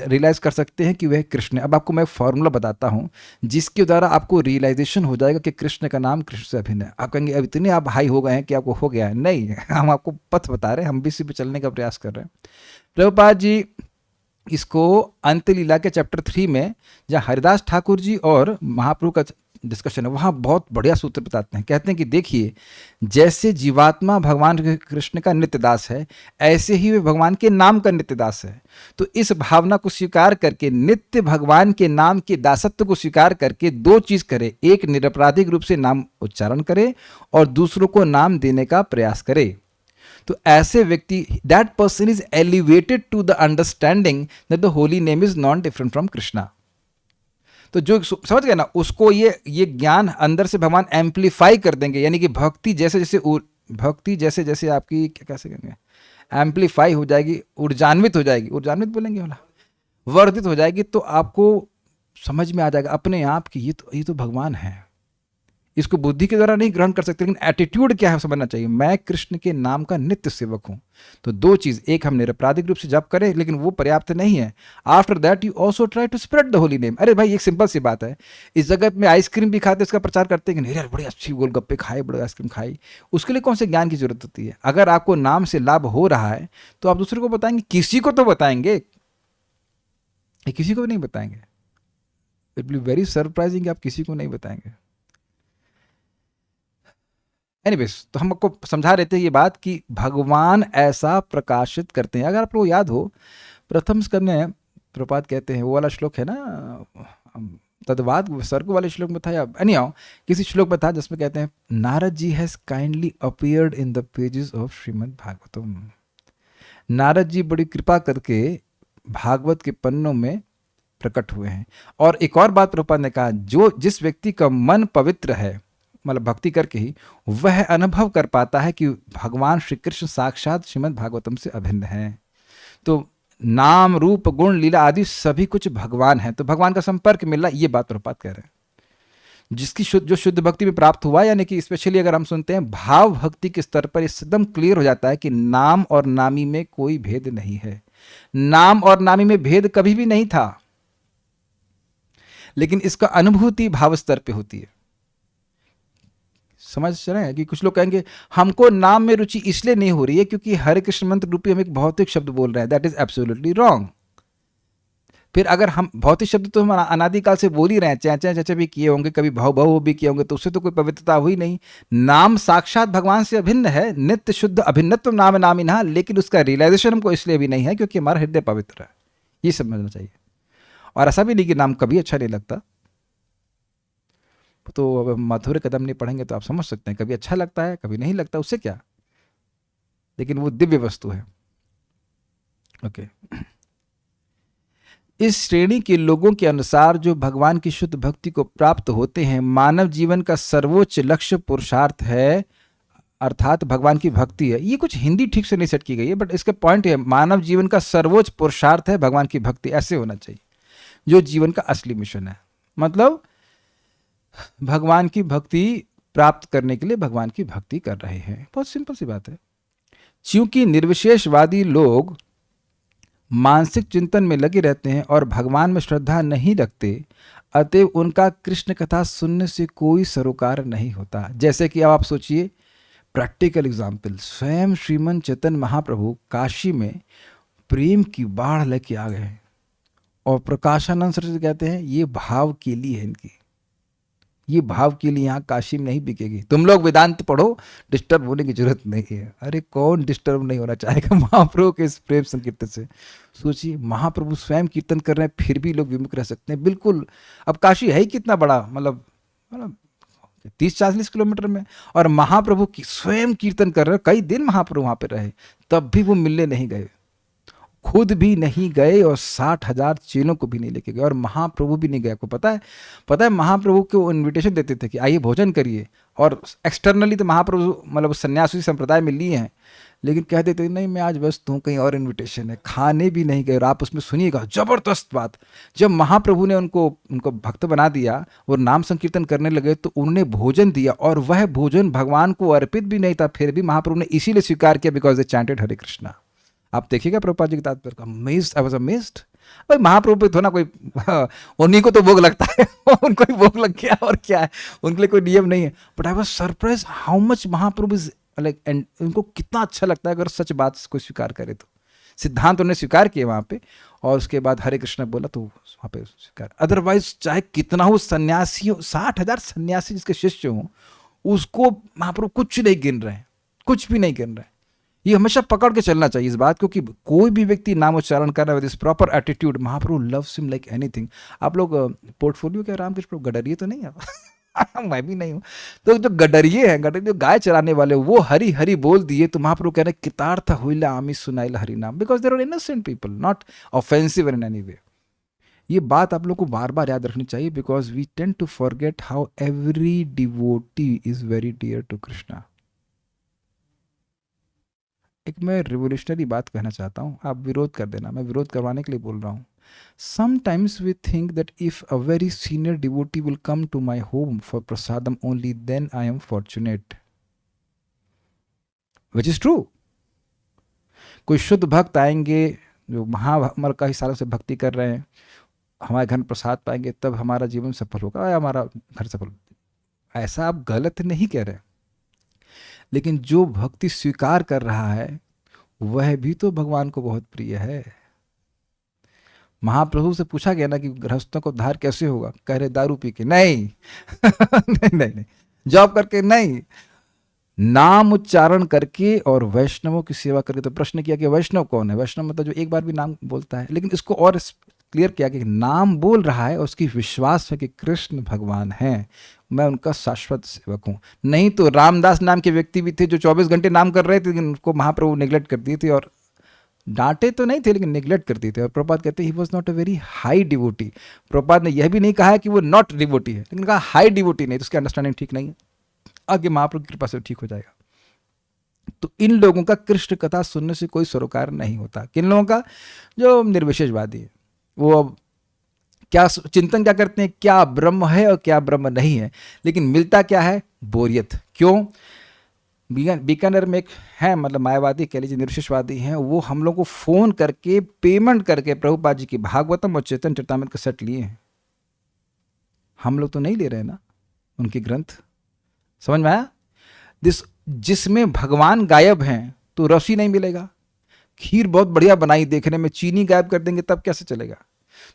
रियलाइज कर सकते हैं कि वह कृष्ण है। अब आपको मैं फॉर्मूला बताता हूं जिसके द्वारा आपको रियलाइजेशन हो जाएगा कि कृष्ण का नाम कृष्ण से अभिन्न है। आप कहेंगे अब इतने आप हाई हो गए हैं कि आपको हो गया है। नहीं, हम आपको पथ बता रहे हैं, हम भी इसी पे चलने का प्रयास कर रहे हैं। प्रभुपाद जी इसको अंतलीला के चैप्टर 3 में, जहाँ हरिदास ठाकुर जी और महाप्रभु का डिस्कशन है, वहाँ बहुत बढ़िया सूत्र बताते हैं। कहते हैं कि देखिए जैसे जीवात्मा भगवान कृष्ण का नित्य दास है, ऐसे ही वे भगवान के नाम का नित्य दास है। तो इस भावना को स्वीकार करके, नित्य भगवान के नाम के दासत्व को स्वीकार करके 2 चीज करे। एक, निरपराधिक रूप से नाम उच्चारण करे, और दूसरों को नाम देने का प्रयास करे। तो ऐसे व्यक्ति, that person is elevated to the understanding that the holy name is not different from Krishna. तो जो समझ गए ना, उसको ये ज्ञान अंदर से भगवान एम्पलीफाई कर देंगे। यानी कि भक्ति जैसे जैसे आपकी कैसे कहेंगे, एम्पलीफाई हो जाएगी, ऊर्जान्वित हो जाएगी, ऊर्जान्वित बोलेंगे, बोला वर्धित हो जाएगी, तो आपको समझ में आ जाएगा अपने आप कि ये तो भगवान है। इसको बुद्धि के द्वारा नहीं ग्रहण कर सकते, लेकिन एटीट्यूड क्या है समझना चाहिए, मैं कृष्ण के नाम का नित्य सेवक हूं। तो दो चीज, एक हम निरपराधिक रूप से जप करें, लेकिन वो पर्याप्त नहीं है। After that you also try to spread the holy name. अरे भाई एक सिंपल सी बात है, इस जगत में आइसक्रीम भी खाते इसका प्रचार करते हैं कि नहीं यार बड़ी अच्छी गोलगप्पे खाए, बड़ी आइसक्रीम खाई, उसके लिए कौन से ज्ञान की जरूरत होती है? अगर आपको नाम से लाभ हो रहा है तो आप दूसरे को बताएंगे, किसी को तो बताएंगे, किसी को भी नहीं बताएंगे। It will be very surprising, आप किसी को नहीं बताएंगे। एनीवेज, तो हम आपको समझा रहे थे ये बात कि भगवान ऐसा प्रकाशित करते हैं। अगर आप लोग याद हो, प्रथम स्कंद में प्रपात कहते हैं, वो वाला श्लोक है ना, तद्वाद सर्ग वाले श्लोक में था या एनीहाउ किसी श्लोक में था, जिसमें कहते हैं Narad ji has kindly appeared in the pages of Shrimad Bhagavatam. Narad ji बड़ी कृपा करके भागवत के पन्नों में प्रकट हुए हैं। और एक और बात प्रभुपाद ने कहा, जो जिस व्यक्ति का मन पवित्र है, मतलब भक्ति करके ही, वह अनुभव कर पाता है कि भगवान श्री कृष्ण साक्षात श्रीमद् भागवतम से अभिन्न है। तो नाम रूप गुण लीला आदि सभी कुछ भगवान है, तो भगवान का संपर्क मिल रहा, ये बात प्रभुपाद कह रहे हैं। जिसकी जो शुद्ध भक्ति में प्राप्त हुआ, यानी कि स्पेशली अगर हम सुनते हैं भाव भक्ति के स्तर पर एकदम क्लियर हो जाता है कि नाम और नामी में कोई भेद नहीं है। नाम और नामी में भेद कभी भी नहीं था, लेकिन इसका अनुभूति भाव स्तर पे होती है। समझ रहे हैं कि कुछ लोग कहेंगे हमको नाम में रुचि इसलिए नहीं हो रही है क्योंकि हरे कृष्ण मंत्र रूपी हम एक भौतिक शब्द बोल रहे हैं। That is absolutely wrong. फिर अगर हम भौतिक शब्द तो हम अनादिकाल से बोल ही रहे हैं, चैचे चैचे भी किए होंगे, कभी भव भव भी किए होंगे, तो उससे तो कोई पवित्रता हुई नहीं। नाम साक्षात भगवान से अभिन्न है, नित्य शुद्ध अभिन्नत्व नाम नामिना, लेकिन उसका रियलाइजेशन हमको इसलिए भी नहीं है क्योंकि हमारा हृदय पवित्र है। ये समझना चाहिए। और ऐसा भी नहीं कि नाम कभी अच्छा नहीं लगता। तो अब मधुर कदम नहीं पढ़ेंगे तो आप समझ सकते हैं, कभी अच्छा लगता है कभी नहीं लगता, उससे क्या, लेकिन वो दिव्य वस्तु है। ओके। इस श्रेणी के लोगों के अनुसार जो भगवान की शुद्ध भक्ति को प्राप्त होते हैं, मानव जीवन का सर्वोच्च लक्ष्य पुरुषार्थ है, अर्थात भगवान की भक्ति है। ये कुछ हिंदी ठीक से नहीं सेट की गई है, बट इसका पॉइंट है मानव जीवन का सर्वोच्च पुरुषार्थ है भगवान की भक्ति, ऐसे होना चाहिए, जो जीवन का असली मिशन है। मतलब भगवान की भक्ति प्राप्त करने के लिए भगवान की भक्ति कर रहे हैं। बहुत सिंपल सी बात है। क्योंकि निर्विशेषवादी लोग मानसिक चिंतन में लगे रहते हैं और भगवान में श्रद्धा नहीं रखते, अतएव उनका कृष्ण कथा सुनने से कोई सरोकार नहीं होता। जैसे कि अब आप सोचिए, प्रैक्टिकल एग्जाम्पल, स्वयं श्रीमन चैतन्य महाप्रभु काशी में प्रेम की बाढ़ लेके आ गए और प्रकाशानंद सरस्वती कहते हैं ये भाव के लिए है, इनकी ये भाव के लिए यहाँ काशी में नहीं बिकेगी, तुम लोग वेदांत पढ़ो, डिस्टर्ब होने की जरूरत नहीं है। अरे कौन डिस्टर्ब नहीं होना चाहेगा महाप्रभु के इस प्रेम संकीर्तन से? सोचिए, महाप्रभु स्वयं कीर्तन कर रहे हैं फिर भी लोग विमुख रह सकते हैं। बिल्कुल। अब काशी है ही कितना बड़ा, मतलब 30-40 किलोमीटर में, और महाप्रभु की स्वयं कीर्तन कर रहे हैं। कई दिन महाप्रभु वहां पर रहे, तब भी वो मिलने नहीं गए, खुद भी नहीं गए और 60,000 चेलों को भी नहीं लेके गए, और महाप्रभु भी नहीं गए। आपको पता है महाप्रभु को इनविटेशन देते थे कि आइए भोजन करिए, और एक्सटर्नली तो महाप्रभु मतलब सन्यासी संप्रदाय में लिए हैं, लेकिन कह देते नहीं मैं आज व्यस्त हूँ, कहीं और इनविटेशन है, खाने भी नहीं गए। और आप उसमें सुनिएगा जबरदस्त बात, जब महाप्रभु ने उनको भक्त बना दिया और नाम संकीर्तन करने लगे तो उन्होंने भोजन दिया, और वह भोजन भगवान को अर्पित भी नहीं था, फिर भी महाप्रभु ने इसीलिए स्वीकार किया बिकॉज दे चैंटेड हरे कृष्णा। आप देखिएगा प्रभुपाद जी के तात्पर्य का, अमेज्ड, आई वाज अमेज्ड। भाई महाप्रभु पे थोड़ा कोई उन्हीं को तो भोग लगता है उनको ही भोग लग गया, और क्या है, उनके लिए कोई नियम नहीं है। But I was surprise how much Mahaprabhu is like, and उनको कितना अच्छा लगता है अगर सच बात को स्वीकार करे तो। सिद्धांत उन्होंने स्वीकार किए वहाँ पे, और उसके बाद हरे कृष्ण बोला तो वहाँ पे स्वीकार। अदरवाइज चाहे कितना हो सन्यासी हो, 60,000 सन्यासी जिसके शिष्य हों, उसको महाप्रभु कुछ नहीं गिन रहे हैं, कुछ भी नहीं गिन रहे हैं। ये हमेशा पकड़ के चलना चाहिए इस बात, क्योंकि कोई भी व्यक्ति नाम उच्चारण कर रहा है with this proper attitude, Mahaprabhu loves him like anything. आप लोग पोर्टफोलियो के रामकृष्ण प्रभु गडरिये तो नहीं है मैं भी नहीं हूँ। तो जो गडरिये हैं, गडरिये गाय चराने वाले, वो हरि हरि बोल दिए तो महाप्रभु कह रहे हैं कितार्थ हुईला आमी सुनाइला हरि नाम, because there are innocent people, not offensive in any way. ये बात आप लोग को बार बार याद रखनी चाहिए, because we tend to forget how every devotee is very dear to Krishna. एक मैं रिवोल्यूशनरी बात कहना चाहता हूँ, आप विरोध कर देना, मैं विरोध करवाने के लिए बोल रहा हूँ। Sometimes we think that if a very senior devotee will come to my home for prasadam only, then I am fortunate. Which is true. कोई शुद्ध भक्त आएंगे जो महाअमर कई सालों से भक्ति कर रहे हैं, हमारे घर में प्रसाद पाएंगे तब हमारा जीवन सफल होगा या हमारा घर सफल होगा। ऐसा आप गलत नहीं कह रहे, लेकिन जो भक्ति स्वीकार कर रहा है वह भी तो भगवान को बहुत प्रिय है। महाप्रभु से पूछा गया ना कि गृहस्थों को उद्धार कैसे होगा, कह रहे दारू पी के नहीं नहीं, जॉब करके नहीं, नाम उच्चारण करके और वैष्णवों की सेवा करके। तो प्रश्न किया कि वैष्णव कौन है? वैष्णव मतलब जो एक बार भी नाम बोलता है, लेकिन इसको और क्लियर किया कि नाम बोल रहा है और उसकी विश्वास है कि कृष्ण भगवान हैं, मैं उनका शाश्वत सेवक हूँ। नहीं तो रामदास नाम के व्यक्ति भी थे जो 24 घंटे नाम कर रहे थे, लेकिन उनको महाप्रभु नेग्लेक्ट कर दिए थे, और डांटे तो नहीं थे लेकिन नेग्लेक्ट करते थे। और प्रभुपाद कहते he was not a very high devotee. Prabhupada ने यह भी नहीं कहा कि वो नॉट डिवोटी है, लेकिन कहा हाई डिवोटी नहीं, तो उसकी अंडरस्टैंडिंग ठीक नहीं है। आगे महाप्रभु की कृपा से ठीक हो जाएगा। तो इन लोगों का कृष्ण कथा सुनने से कोई सरोकार नहीं होता। किन लोगों का? जो निर्विशेषवादी है। वो अब क्या चिंतन क्या करते हैं, क्या ब्रह्म है और क्या ब्रह्म नहीं है, लेकिन मिलता क्या है? बोरियत। क्यों? बीकानेर में एक है, मतलब मायावादी कह लीजिए, निर्विशेषवादी हैं, वो हम लोग को फोन करके पेमेंट करके प्रभुपाद जी की भागवतम और चेतन चरितामृत के सेट लिए हैं। हम लोग तो नहीं ले रहे हैं ना उनके ग्रंथ। समझ में आया? जिसमें भगवान गायब हैं तो रस ही नहीं मिलेगा। खीर बहुत बढ़िया बनाई, देखने में चीनी गायब कर देंगे तब कैसे चलेगा?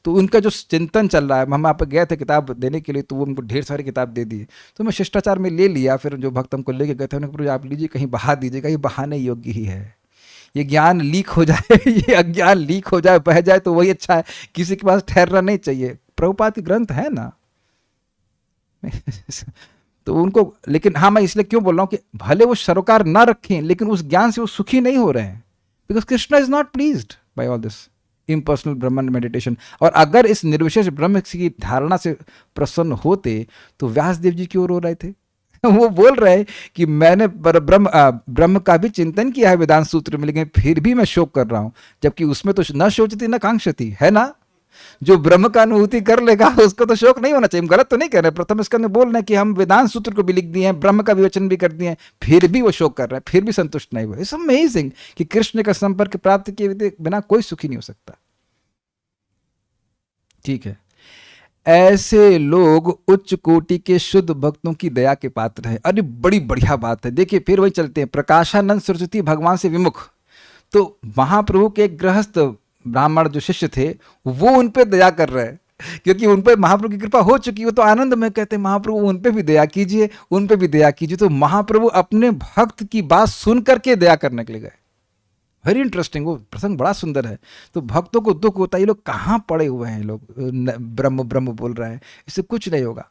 तो उनका जो चिंतन चल रहा है, हम आप गए थे किताब देने के लिए, तो वो उनको ढेर सारी किताब दे दिए, तो मैं शिष्टाचार में ले लिया। फिर जो भक्त हमको लेके गए थे उन्होंने कहा आप लीजिए, कहीं बहा दीजिएगा, ये बहाने योग्य ही है। ये ज्ञान लीक हो जाए, ये अज्ञान लीक हो जाए, बह जाए तो वही अच्छा है, किसी के पास ठहरना नहीं चाहिए। प्रभुपाद के ग्रंथ है ना तो उनको, लेकिन हाँ मैं इसलिए क्यों बोल रहा हूँ कि भले वो सरोकार ना रखें, लेकिन उस ज्ञान से वो सुखी नहीं हो रहे हैं, because Krishna is not pleased by all this impersonal Brahman meditation. और अगर इस निर्विशेष ब्रह्म की धारणा से प्रसन्न होते तो व्यासदेव जी की ओर हो रहे थे। वो बोल रहे हैं कि मैंने ब्रह्म का भी चिंतन किया है वेदांत सूत्र में, लेकिन फिर भी मैं शोक कर रहा हूं, जबकि उसमें तो न शोचती न कांक्षती है ना। जो ब्रह्म का अनुभूति कर लेगा उसको तो शोक नहीं होना चाहिए। हम गलत तो नहीं कह रहे, प्रथम इसका बोल रहे हैं कि हम वेदांत सूत्र को भी लिख दिए हैं, ब्रह्म का विवेचन भी कर दिए हैं, फिर भी वो शोक कर रहा है, फिर भी संतुष्ट नहीं हुआ। इट्स अमेजिंग कि कृष्ण का संपर्क प्राप्त किए बिना कोई सुखी नहीं हो सकता। ठीक है, ऐसे लोग उच्च कोटि के शुद्ध भक्तों की दया के पात्र हैं। अरे बड़ी बढ़िया बात है। देखिए फिर वही चलते हैं, प्रकाशानंद सरस्वती भगवान से विमुख, तो महाप्रभु के एक गृहस्थ ब्राह्मण जो शिष्य थे वो उन पे दया कर रहे हैं, क्योंकि उन पे महाप्रभु की कृपा हो चुकी हो, तो आनंद में कहते हैं महाप्रभु उन पे भी दया कीजिए, उन पे भी दया कीजिए। तो महाप्रभु अपने भक्त की बात सुन करके दया करने के लिए गए। वेरी इंटरेस्टिंग, वो प्रसंग बड़ा सुंदर है। तो भक्तों को दुख होता है, ये लोग कहाँ पड़े हुए हैं, लोग ब्रह्म ब्रह्म बोल रहे हैं, इससे कुछ नहीं होगा।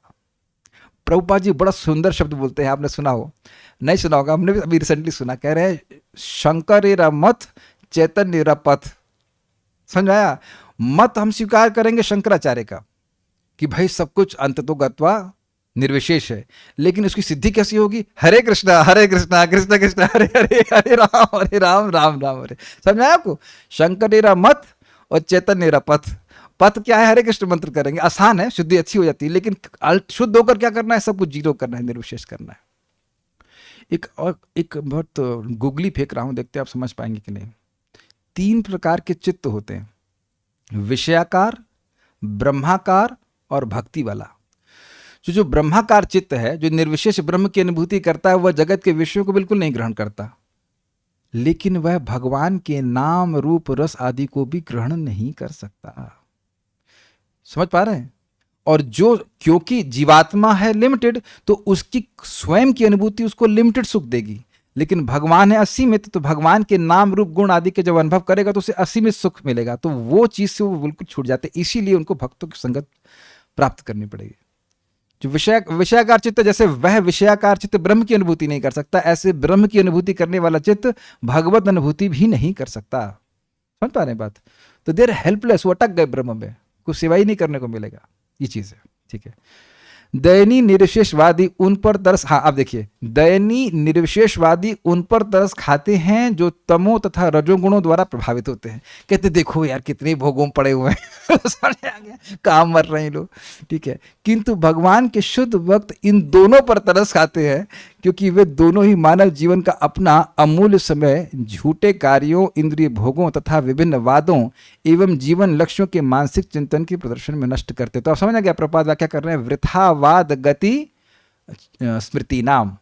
प्रभुपाद जी बड़ा सुंदर शब्द बोलते हैं, आपने सुना हो, नहीं सुना होगा, हमने भी अभी रिसेंटली सुना, कह रहे हैं शंकर मत चैतन्य पथ। समझ आया? मत हम स्वीकार करेंगे शंकराचार्य का कि भाई सब कुछ अंततोगत्वा निर्विशेष है, लेकिन उसकी सिद्धि कैसी होगी? हरे कृष्णा कृष्ण कृष्ण हरे हरे, हरे राम राम राम हरे। समझ आया आपको? शंकर मत और चैतन्य पथ। पथ क्या है? हरे कृष्ण मंत्र करेंगे, आसान है, शुद्धि अच्छी हो जाती है, लेकिन शुद्ध होकर क्या करना है? सब कुछ जीरो करना है, निर्विशेष करना है। एक बहुत गुगली फेंक रहा हूं, देखते आप समझ पाएंगे कि नहीं। 3 प्रकार के चित्त होते हैं, विषयाकार, ब्रह्माकार और भक्ति वाला। जो ब्रह्माकार चित्त है, जो निर्विशेष ब्रह्म की अनुभूति करता है, वह जगत के विषयों को बिल्कुल नहीं ग्रहण करता, लेकिन वह भगवान के नाम रूप रस आदि को भी ग्रहण नहीं कर सकता। समझ पा रहे हैं? और जो, क्योंकि जीवात्मा है लिमिटेड, तो उसकी स्वयं की अनुभूति उसको लिमिटेड सुख देगी, लेकिन भगवान है असीमित, तो भगवान के नाम रूप गुण आदि के जब अनुभव करेगा तो उसे असीमित सुख मिलेगा, तो वो चीज से वो बिल्कुल छूट जाते। इसीलिए उनको भक्तों की संगत प्राप्त करनी पड़ेगी। जो विषयाकार चित्त, जैसे वह विषयाकार चित्त ब्रह्म की अनुभूति नहीं कर सकता, ऐसे ब्रह्म की अनुभूति करने वाला चित्त भगवत अनुभूति भी नहीं कर सकता। समझ पा रहे हैं बात? तो देर हेल्पलेस, वो अटक गए ब्रह्म में, कुछ सिवा ही नहीं करने को मिलेगा, ये चीज है। ठीक है, दयनीय निर्विशेषवादी उन पर तरस, हाँ अब देखिए, दयनीय निर्विशेषवादी उन पर तरस खाते हैं जो तमो तथा रजोगुणों द्वारा प्रभावित होते हैं। कहते देखो यार कितने भोगों में पड़े हुए हैं समझ आ गया, काम मर रहे हैं लोग, ठीक है। किंतु भगवान के शुद्ध भक्त इन दोनों पर तरस खाते हैं, क्योंकि वे दोनों ही मानव जीवन का अपना अमूल्य समय झूठे कार्यों, इंद्रिय भोगों तथा विभिन्न वादों एवं जीवन लक्ष्यों के मानसिक चिंतन के प्रदर्शन में नष्ट करते। तो आप समझ आ गया, प्रपात व्याख्या कर रहे हैं, वृथावाद गति स्मृति नाम।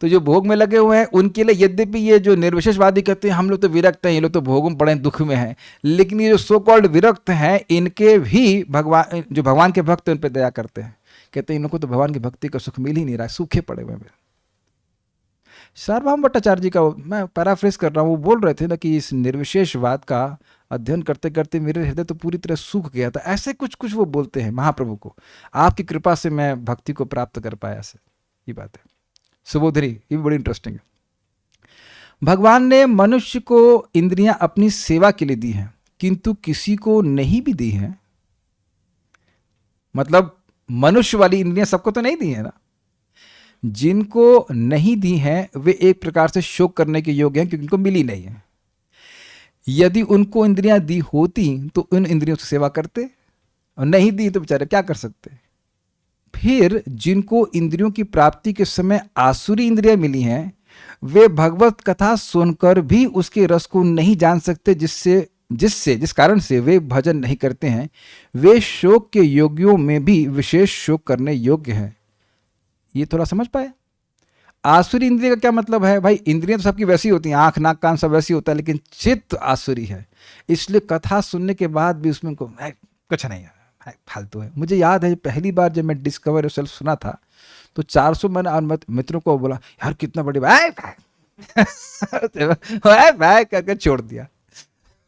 तो जो भोग में लगे हुए हैं उनके लिए, यद्यपि ये जो निर्विशेषवादी कहते हैं हम लोग तो विरक्त हैं, ये लोग तो भोगों में पड़े हैं, दुख में हैं, लेकिन ये जो सो कॉल्ड विरक्त हैं इनके भी भगवान, जो भगवान के भक्त हैं उन पर दया करते हैं। कहते हैं इन लोगों को तो भगवान की भक्ति का सुख मिल ही नहीं रहा, सूखे पड़े हुए हैं। सार्वभौम भट्टाचार्य जी का मैं पैराफ्रेज कर रहा हूँ, वो बोल रहे थे ना कि इस निर्विशेषवाद का अध्ययन करते करते मेरे हृदय तो पूरी तरह सूख गया था, ऐसे कुछ कुछ वो बोलते हैं महाप्रभु को। आपकी कृपा से मैं भक्ति को प्राप्त कर पाया, ऐसे ये बात है। सुबोधरी, ये भी बड़ी इंटरेस्टिंग है। भगवान ने मनुष्य को इंद्रियां अपनी सेवा के लिए दी हैं, किंतु किसी को नहीं भी दी हैं। मतलब मनुष्य वाली इंद्रियां सबको तो नहीं दी है ना, जिनको नहीं दी हैं वे एक प्रकार से शोक करने के योग्य हैं, क्योंकि उनको मिली नहीं है। यदि उनको इंद्रियां दी होती तो उन इंद्रियों से सेवा करते, और नहीं दी तो बेचारे क्या कर सकते। फिर जिनको इंद्रियों की प्राप्ति के समय आसुरी इंद्रियां मिली हैं, वे भगवत कथा सुनकर भी उसके रस को नहीं जान सकते, जिस कारण से वे भजन नहीं करते हैं। वे शोक के योगियों में भी विशेष शोक करने योग्य हैं। ये थोड़ा समझ पाए। आसुरी इंद्रिय का क्या मतलब है? भाई इंद्रियां तो सबकी वैसी होती हैं, आंख नाक कान सब वैसी होता है, लेकिन चित्त आसुरी है। इसलिए कथा सुनने के बाद भी उसमें कुछ नहीं है, फालतू है। मुझे याद है पहली बार जब मैं डिस्कवर योरसेल्फ सुना था तो 400 मैंने और मित्रों को बोला यार कितना बड़ी भाई कहकर छोड़ दिया।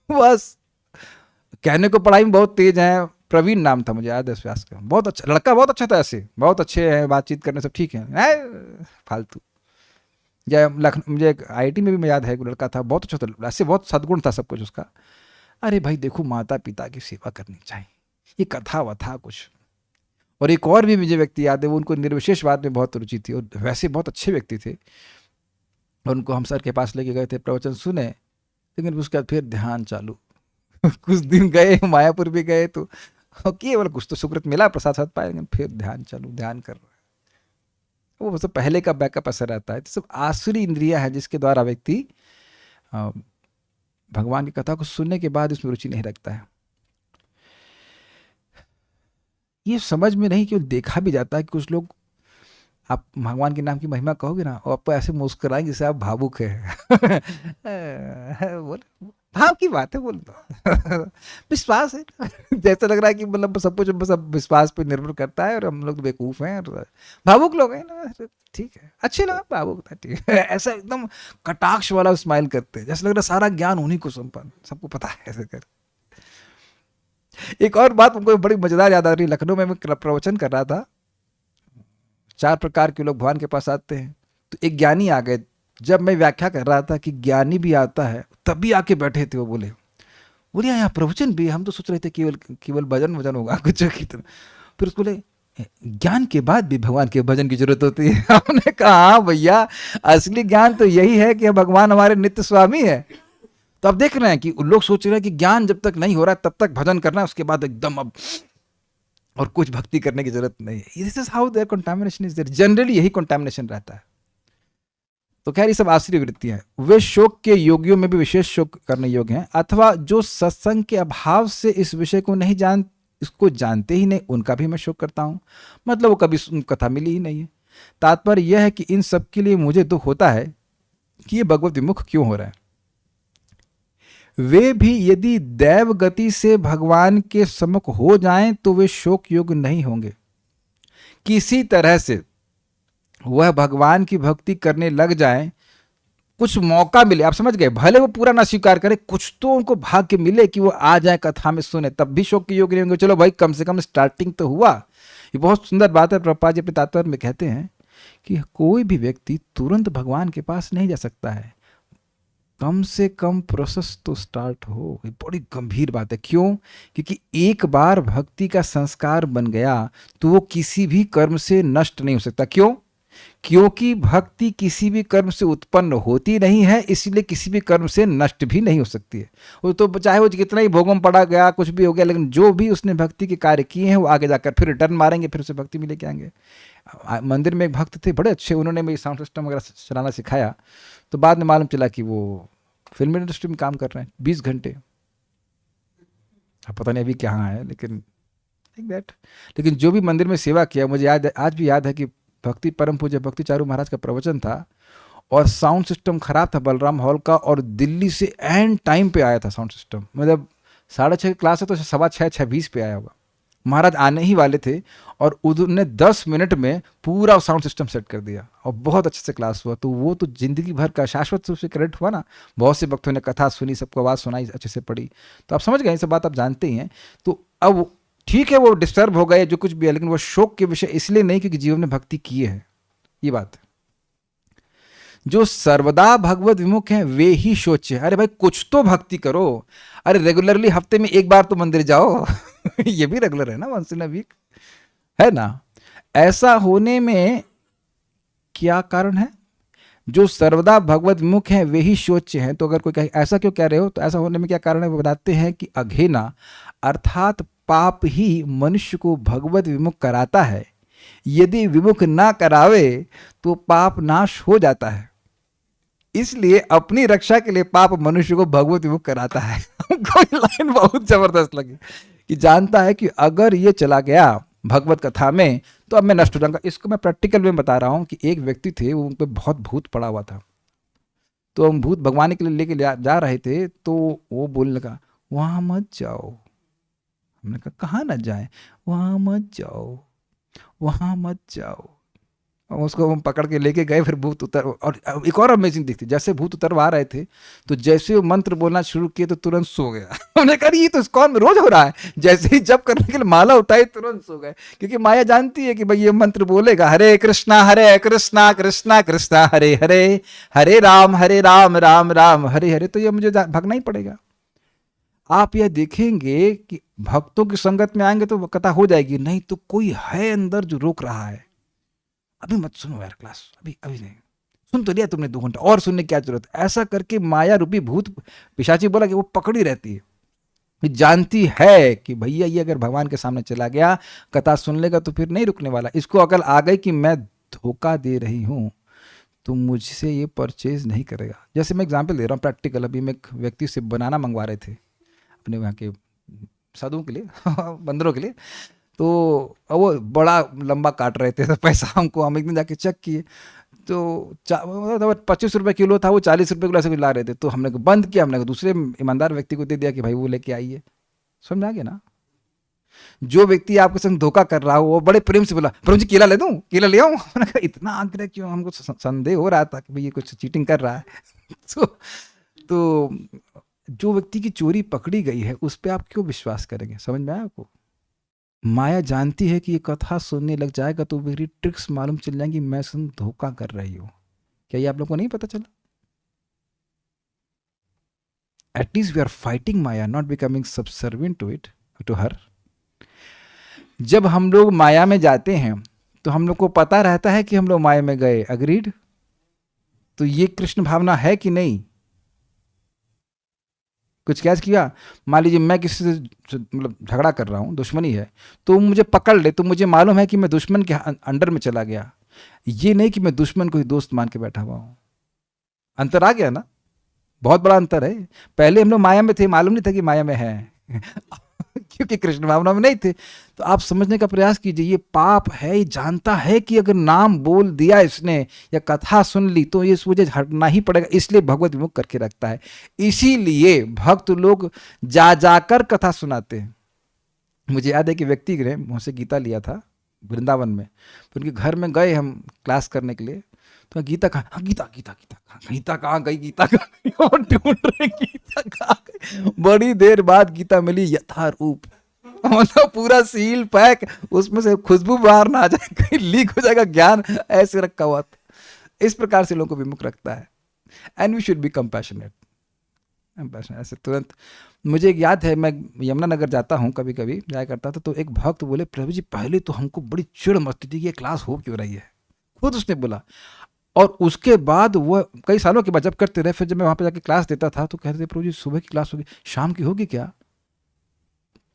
बस कहने को पढ़ाई में बहुत तेज है। प्रवीण नाम था, मुझे याद है व्यास का, बहुत अच्छा लड़का, बहुत अच्छा था, ऐसे बहुत अच्छे हैं, बातचीत करने सब ठीक है, फालतू। या मुझे IIT में भी मैं याद है, एक लड़का था बहुत अच्छा था, ऐसे बहुत सद्गुण था सब कुछ उसका। अरे भाई देखो माता पिता की सेवा करनी चाहिए, ये कथा वथा कुछ। और एक और भी मुझे व्यक्ति याद है, वो उनको निर्विशेषवाद में बहुत रुचि थी और वैसे बहुत अच्छे व्यक्ति थे। और उनको हम सर के पास लेके गए थे, प्रवचन सुने, लेकिन उसके बाद फिर ध्यान चालू कुछ दिन गए, मायापुर भी गए तो केवल कुछ तो सुकृत मिला, प्रसाद साथ पाए, लेकिन फिर ध्यान चालू, ध्यान कर रहा है। वो सब पहले का बैकअप असर रहता है। तो सब आसुरी इंद्रिया है जिसके द्वारा व्यक्ति भगवान की कथा को सुनने के बाद उसमें रुचि नहीं रखता है। ये समझ में नहीं, क्यों देखा भी जाता है कि कुछ लोग, आप भगवान के नाम की महिमा कहोगे ना, और आपको ऐसे मुस्कुराएंगे जैसे आप भावुक है बोल भाव की बात है, बोल दो विश्वास है जैसा लग रहा है कि मतलब सब कुछ बस अब विश्वास पे निर्भर करता है और हम लोग बेवकूफ हैं और भावुक लोग हैं ना, ठीक है, अच्छे लगा भावुक था, ठीक है। ऐसा एकदम कटाक्ष वाला स्माइल करते हैं, जैसे लग रहा है सारा ज्ञान उन्हीं को संपन्न, सबको पता है ऐसे कर। एक और बात हमको बड़ी मजेदार याद आ रही, लखनऊ में मैं प्रवचन कर रहा था। 4 प्रकार के लोग भगवान के पास आते हैं, तो एक ज्ञानी आ गए। जब मैं व्याख्या कर रहा था कि ज्ञानी भी आता है, तभी आके बैठे थे। वो बोले यहाँ प्रवचन भी, हम तो सोच रहे थे केवल भजन वजन होगा कुछ की तरह। फिर उसको बोले ज्ञान के बाद भी भगवान के भजन की जरूरत होती है। हमने कहा हाँ भैया, असली ज्ञान तो यही है कि भगवान हमारे नित्य स्वामी है। तो अब देख रहे हैं कि लोग सोच रहे हैं कि ज्ञान जब तक नहीं हो रहा है तब तक भजन करना है, उसके बाद एकदम अब और कुछ भक्ति करने की जरूरत नहीं है। This is how there contamination is there, generally यही कंटामिनेशन रहता है। तो खैर ये सब आश्रय वृत्तियां हैं। वे शोक के योगियों में भी विशेष शोक करने योग्य हैं, अथवा जो सत्संग के अभाव से इस विषय को इसको जानते ही नहीं, उनका भी मैं शोक करता हूं। मतलब वो कभी कथा मिली ही नहीं है। तात्पर्य यह है कि इन सब के लिए मुझे दुख होता है कि ये भगवत विमुख क्यों हो रहा है। वे भी यदि दैव गति से भगवान के सम्मुख हो जाएं तो वे शोक योग्य नहीं होंगे। किसी तरह से वह भगवान की भक्ति करने लग जाएं, कुछ मौका मिले, आप समझ गए, भले वो पूरा ना स्वीकार करे, कुछ तो उनको भाग्य मिले कि वो आ जाए कथा में सुने, तब भी शोक के योग्य नहीं होंगे। चलो भाई कम से कम स्टार्टिंग तो हुआ। ये बहुत सुंदर बात है। प्रभुपाद जी अपने तात्पर्य में कहते हैं कि कोई भी व्यक्ति तुरंत भगवान के पास नहीं जा सकता है। कम से कम प्रोसेस तो स्टार्ट हो। ये बड़ी गंभीर बात है। क्यों? क्योंकि एक बार भक्ति का संस्कार बन गया तो वो किसी भी कर्म से नष्ट नहीं हो सकता। क्यों? क्योंकि भक्ति किसी भी कर्म से उत्पन्न होती नहीं है, इसलिए किसी भी कर्म से नष्ट भी नहीं हो सकती है। वो तो चाहे वो कितना ही भोगों में पड़ा गया, कुछ भी हो गया, लेकिन जो भी उसने भक्ति के कार्य किए हैं वो आगे जाकर फिर रिटर्न मारेंगे, फिर उसे भक्ति में लेके आएंगे। मंदिर में एक भक्त थे बड़े अच्छे, उन्होंने मेरी साउंड सिस्टम वगैरह चलाना सिखाया। तो बाद में मालूम चला कि वो फिल्म इंडस्ट्री में काम कर रहे हैं 20 घंटे। अब पता नहीं अभी कहाँ है, लेकिन लाइक दैट। लेकिन जो भी मंदिर में सेवा किया, मुझे याद है, आज भी याद है कि भक्ति परम पूज्य भक्ति चारू महाराज का प्रवचन था और साउंड सिस्टम खराब था बलराम हॉल का, और दिल्ली से एंड टाइम पे आया था साउंड सिस्टम। मतलब 6:30 क्लास है तो 6:15 6:20 पे आया होगा। महाराज आने ही वाले थे और उन्होंने 10 मिनट में पूरा साउंड सिस्टम सेट कर दिया और बहुत अच्छे से क्लास हुआ। तो वो तो जिंदगी भर का शाश्वत रूप से क्रेडिट हुआ ना। बहुत से भक्तों ने कथा सुनी, सबको आवाज़ सुनाई, अच्छे से पढ़ी। तो आप समझ गए, ये सब बात आप जानते ही हैं। तो अब ठीक है, वो डिस्टर्ब हो गए जो कुछ भी है, लेकिन वो शोक के विषय इसलिए नहीं क्योंकि जीवन में भक्ति की है। ये बात है। जो सर्वदा भगवत विमुख हैं वे ही शोच्य। अरे भाई कुछ तो भक्ति करो। अरे रेगुलरली हफ्ते में एक बार तो मंदिर जाओ ये भी रेगुलर है ना, वंस इन अ वीक, है ना। ऐसा होने में क्या कारण है? जो सर्वदा भगवत विमुख हैं वे ही शोच्य हैं। तो अगर कोई कहे ऐसा क्यों कह रहे हो, तो ऐसा होने में क्या कारण है वो बताते हैं कि अघेना अर्थात पाप ही मनुष्य को भगवत विमुख कराता है। यदि विमुख ना करावे तो पाप नाश हो जाता है। इसलिए अपनी रक्षा के लिए पाप मनुष्य को भगवत विमुख कराता है। कोई लाइन बहुत जबरदस्त लगी कि जानता है कि अगर ये चला गया भगवत कथा में तो अब मैं नष्ट हो जाऊंगा। इसको मैं प्रैक्टिकल में बता रहा हूँ कि एक व्यक्ति थे, वो उन पर बहुत भूत पड़ा हुआ था। तो हम भूत भगवान के लिए लेके जा रहे थे, तो वो बोलने लगा वहाँ मत जाओ। हमने कहा कहाँ न जाए? वहाँ मत जाओ, वहाँ मत जाओ। उसको हम पकड़ के लेके गए, फिर भूत उतर। और एक और अमेजिंग दिखती, जैसे भूत उतरवा रहे थे तो जैसे वो मंत्र बोलना शुरू किए तो तुरंत सो गया। हमने कहा ये तो कौन रोज हो रहा है। जैसे ही जप करने के लिए माला उठाई तुरंत सो गए, क्योंकि माया जानती है कि भाई ये मंत्र बोलेगा हरे कृष्णा कृष्णा कृष्णा हरे हरे, हरे राम राम राम हरे हरे, तो ये मुझे भागना ही पड़ेगा। आप यह देखेंगे कि भक्तों की संगत में आएंगे तो कथा हो जाएगी, नहीं तो कोई है अंदर जो रोक रहा है। अभी मत सुनो यार क्लास, अभी नहीं, सुन तो लिया तुमने 2 घंटा, और सुनने की क्या जरूरत। ऐसा करके माया रूपी भूत पिशाची बोला कि वो पकड़ी रहती है। जानती है कि भैया ये अगर भगवान के सामने चला गया, कथा सुन लेगा तो फिर नहीं रुकने वाला। इसको अकल आ गई कि मैं धोखा दे रही हूँ तो मुझसे ये परचेज नहीं करेगा। जैसे मैं एग्जाम्पल दे रहा हूँ प्रैक्टिकल। अभी मैं एक व्यक्ति से बनाना मंगवा रहे थे अपने वहाँ के साधुओं के लिए बंदरों के लिए। तो वो बड़ा लंबा काट रहे थे, तो पैसा हम एक दिन जाके चेक किए तो 25 रुपये किलो था, वो 40 रुपये किलो ऐसे ला रहे थे। तो हमने बंद किया, हमने दूसरे ईमानदार व्यक्ति को दे दिया कि भाई वो लेके आइए। समझ आ गया ना। जो व्यक्ति आपके संग धोखा कर रहा हो वो बड़े प्रेम से बोला प्रभु जी केला ले दूं, केला ले आऊं। मैंने कहा इतना आग्रह क्यों? हमको संदेह हो रहा था कि भाई ये कुछ चीटिंग कर रहा है। तो जो व्यक्ति की चोरी पकड़ी गई है उस पर आप क्यों विश्वास करेंगे? समझ में आया आपको? माया जानती है कि ये कथा सुनने लग जाएगा तो मेरी ट्रिक्स मालूम चल जाएंगी, मैं सुन धोखा कर रही हूं। क्या ये आप लोगों को नहीं पता चला? At least we are fighting maya, not becoming subservient to it, to her. जब हम लोग माया में जाते हैं तो हम लोग को पता रहता है कि हम लोग माया में गए। अग्रीड? तो ये कृष्ण भावना है कि नहीं? कुछ कैच किया? मान लीजिए मैं किसी से मतलब झगड़ा कर रहा हूँ, दुश्मनी है, तो मुझे पकड़ ले तो मुझे मालूम है कि मैं दुश्मन के अंडर में चला गया। ये नहीं कि मैं दुश्मन को ही दोस्त मान के बैठा हुआ हूँ। अंतर आ गया ना? बहुत बड़ा अंतर है। पहले हम लोग माया में थे, मालूम नहीं था कि माया में है क्योंकि कृष्ण भावना में नहीं थे। तो आप समझने का प्रयास कीजिए, ये पाप है। ये जानता है कि अगर नाम बोल दिया इसने या कथा सुन ली तो ये मुझे हटना ही पड़ेगा, इसलिए भगवत विमुख करके रखता है। इसीलिए भक्त लोग जा जाकर कथा सुनाते हैं। मुझे याद है कि व्यक्ति ने मुझसे गीता लिया था वृंदावन में, तो उनके घर में गए हम क्लास करने के लिए। तो गीता कहाँ? हाँ गीता कहाँ गई? गीता कहाँ और ढूंढ रहे गीता कहाँ गई। बड़ी देर बाद गीता मिली यथारूप, मतलब पूरा सील पैक, उसमें से खुशबू बाहर ना आ जाए, कहीं लीक हो जाएगा ज्ञान, ऐसे रखा हुआ था। इस प्रकार से लोगों को विमुख रखता है। And we should be compassionate. बस ऐसे तुरंत मुझे एक याद है, मैं यमुनानगर जाता हूँ कभी कभी, जाया करता था, तो एक भक्त बोले, प्रभु जी पहले तो हमको बड़ी चिढ़ मचती थी कि ये क्लास हो क्यों रही है, खुद उसने बोला। और उसके बाद वो कई सालों के बाद जब करते रहे, फिर जब मैं वहाँ पे जाके क्लास देता था तो कहते थे, प्रभु जी सुबह की क्लास होगी, शाम की होगी क्या?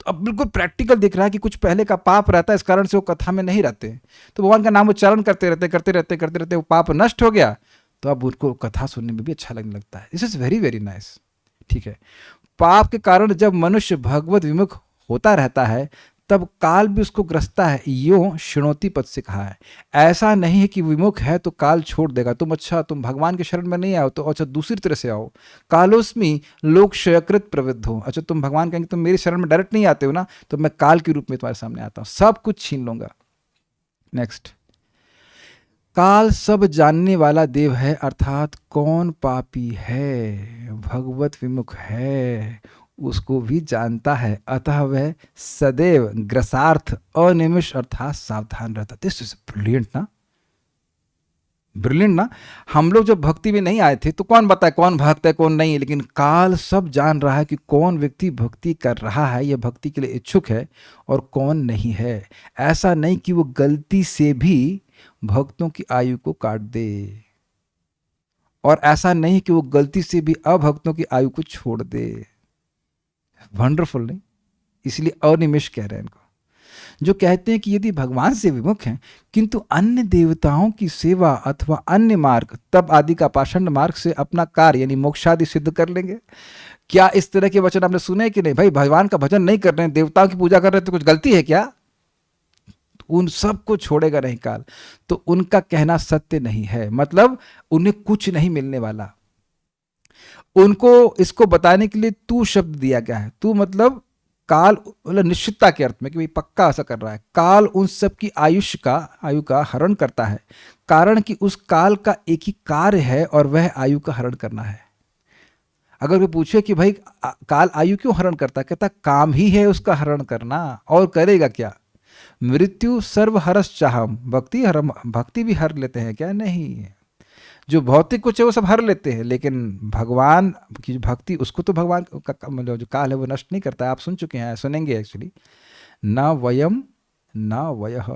तो अब बिल्कुल प्रैक्टिकल दिख रहा है कि कुछ पहले का पाप रहता है, इस कारण से वो कथा में नहीं रहते, तो भगवान का नाम उच्चारण करते रहते वो पाप नष्ट हो गया, तो अब उनको कथा सुनने में भी अच्छा लगने लगता है। This is very very nice. ठीक है, पाप के कारण जब मनुष्य भगवत विमुख होता रहता है तब काल भी उसको ग्रसता है, यो श्रृणोति पद से कहा है। ऐसा नहीं है कि विमुख है तो काल छोड़ देगा, तुम भगवान के शरण में नहीं आओ तो अच्छा दूसरी तरह से आओ, कालोस्मी लोक क्षयकृत प्रवृद्ध हो, अच्छा तुम भगवान कहेंगे तुम मेरी शरण में डायरेक्ट नहीं आते हो ना, तो मैं काल के रूप में तुम्हारे सामने आता हूं, सब कुछ छीन लूंगा। नेक्स्ट, काल सब जानने वाला देव है, अर्थात कौन पापी है, भगवत विमुख है, उसको भी जानता है, अतः वह सदैव ग्रसार्थ अनिमिष अर्थात सावधान रहता। दिस इज ब्रिलियंट ना, ब्रिलियंट ना। हम लोग जब भक्ति में नहीं आए थे तो कौन बताए कौन भक्त है कौन नहीं है, लेकिन काल सब जान रहा है कि कौन व्यक्ति भक्ति कर रहा है या भक्ति के लिए इच्छुक है और कौन नहीं है। ऐसा नहीं कि वो गलती से भी भक्तों की आयु को काट दे, और ऐसा नहीं कि वो गलती से भी अभक्तों की आयु को छोड़ दे। वंडरफुल नहीं? इसलिए अनिमिष कह रहे हैं इनको, जो कहते हैं कि यदि भगवान से विमुख हैं किंतु अन्य देवताओं की सेवा अथवा अन्य मार्ग तप आदि का पाषंड मार्ग से अपना कार्य यानी मोक्षादि सिद्ध कर लेंगे। क्या इस तरह के वचन आपने सुने कि नहीं? भाई भगवान का भजन नहीं कर रहे हैं, देवताओं की पूजा कर रहे हैं, तो कुछ गलती है क्या? उन सबको छोड़ेगा नहीं काल, तो उनका कहना सत्य नहीं है, मतलब उन्हें कुछ नहीं मिलने वाला। उनको इसको बताने के लिए तू शब्द दिया गया है। तू मतलब काल, मतलब निश्चितता के अर्थ में कि भाई पक्का ऐसा कर रहा है। काल उन सब की आयु का हरण करता है, कारण कि उस काल का एक ही कार्य है और वह आयु का हरण करना है। अगर कोई पूछे कि भाई काल आयु क्यों हरण करता है, कहता काम ही है उसका हरण करना, और करेगा क्या? मृत्यु सर्व हरस चाहम, भक्ति भी हर लेते हैं क्या? नहीं, जो भौतिक कुछ है वो सब हर लेते हैं, लेकिन भगवान की भक्ति उसको तो भगवान का मतलब जो काल है वो नष्ट नहीं करता है। आप सुन चुके हैं, सुनेंगे एक्चुअली। न वयम न वयः,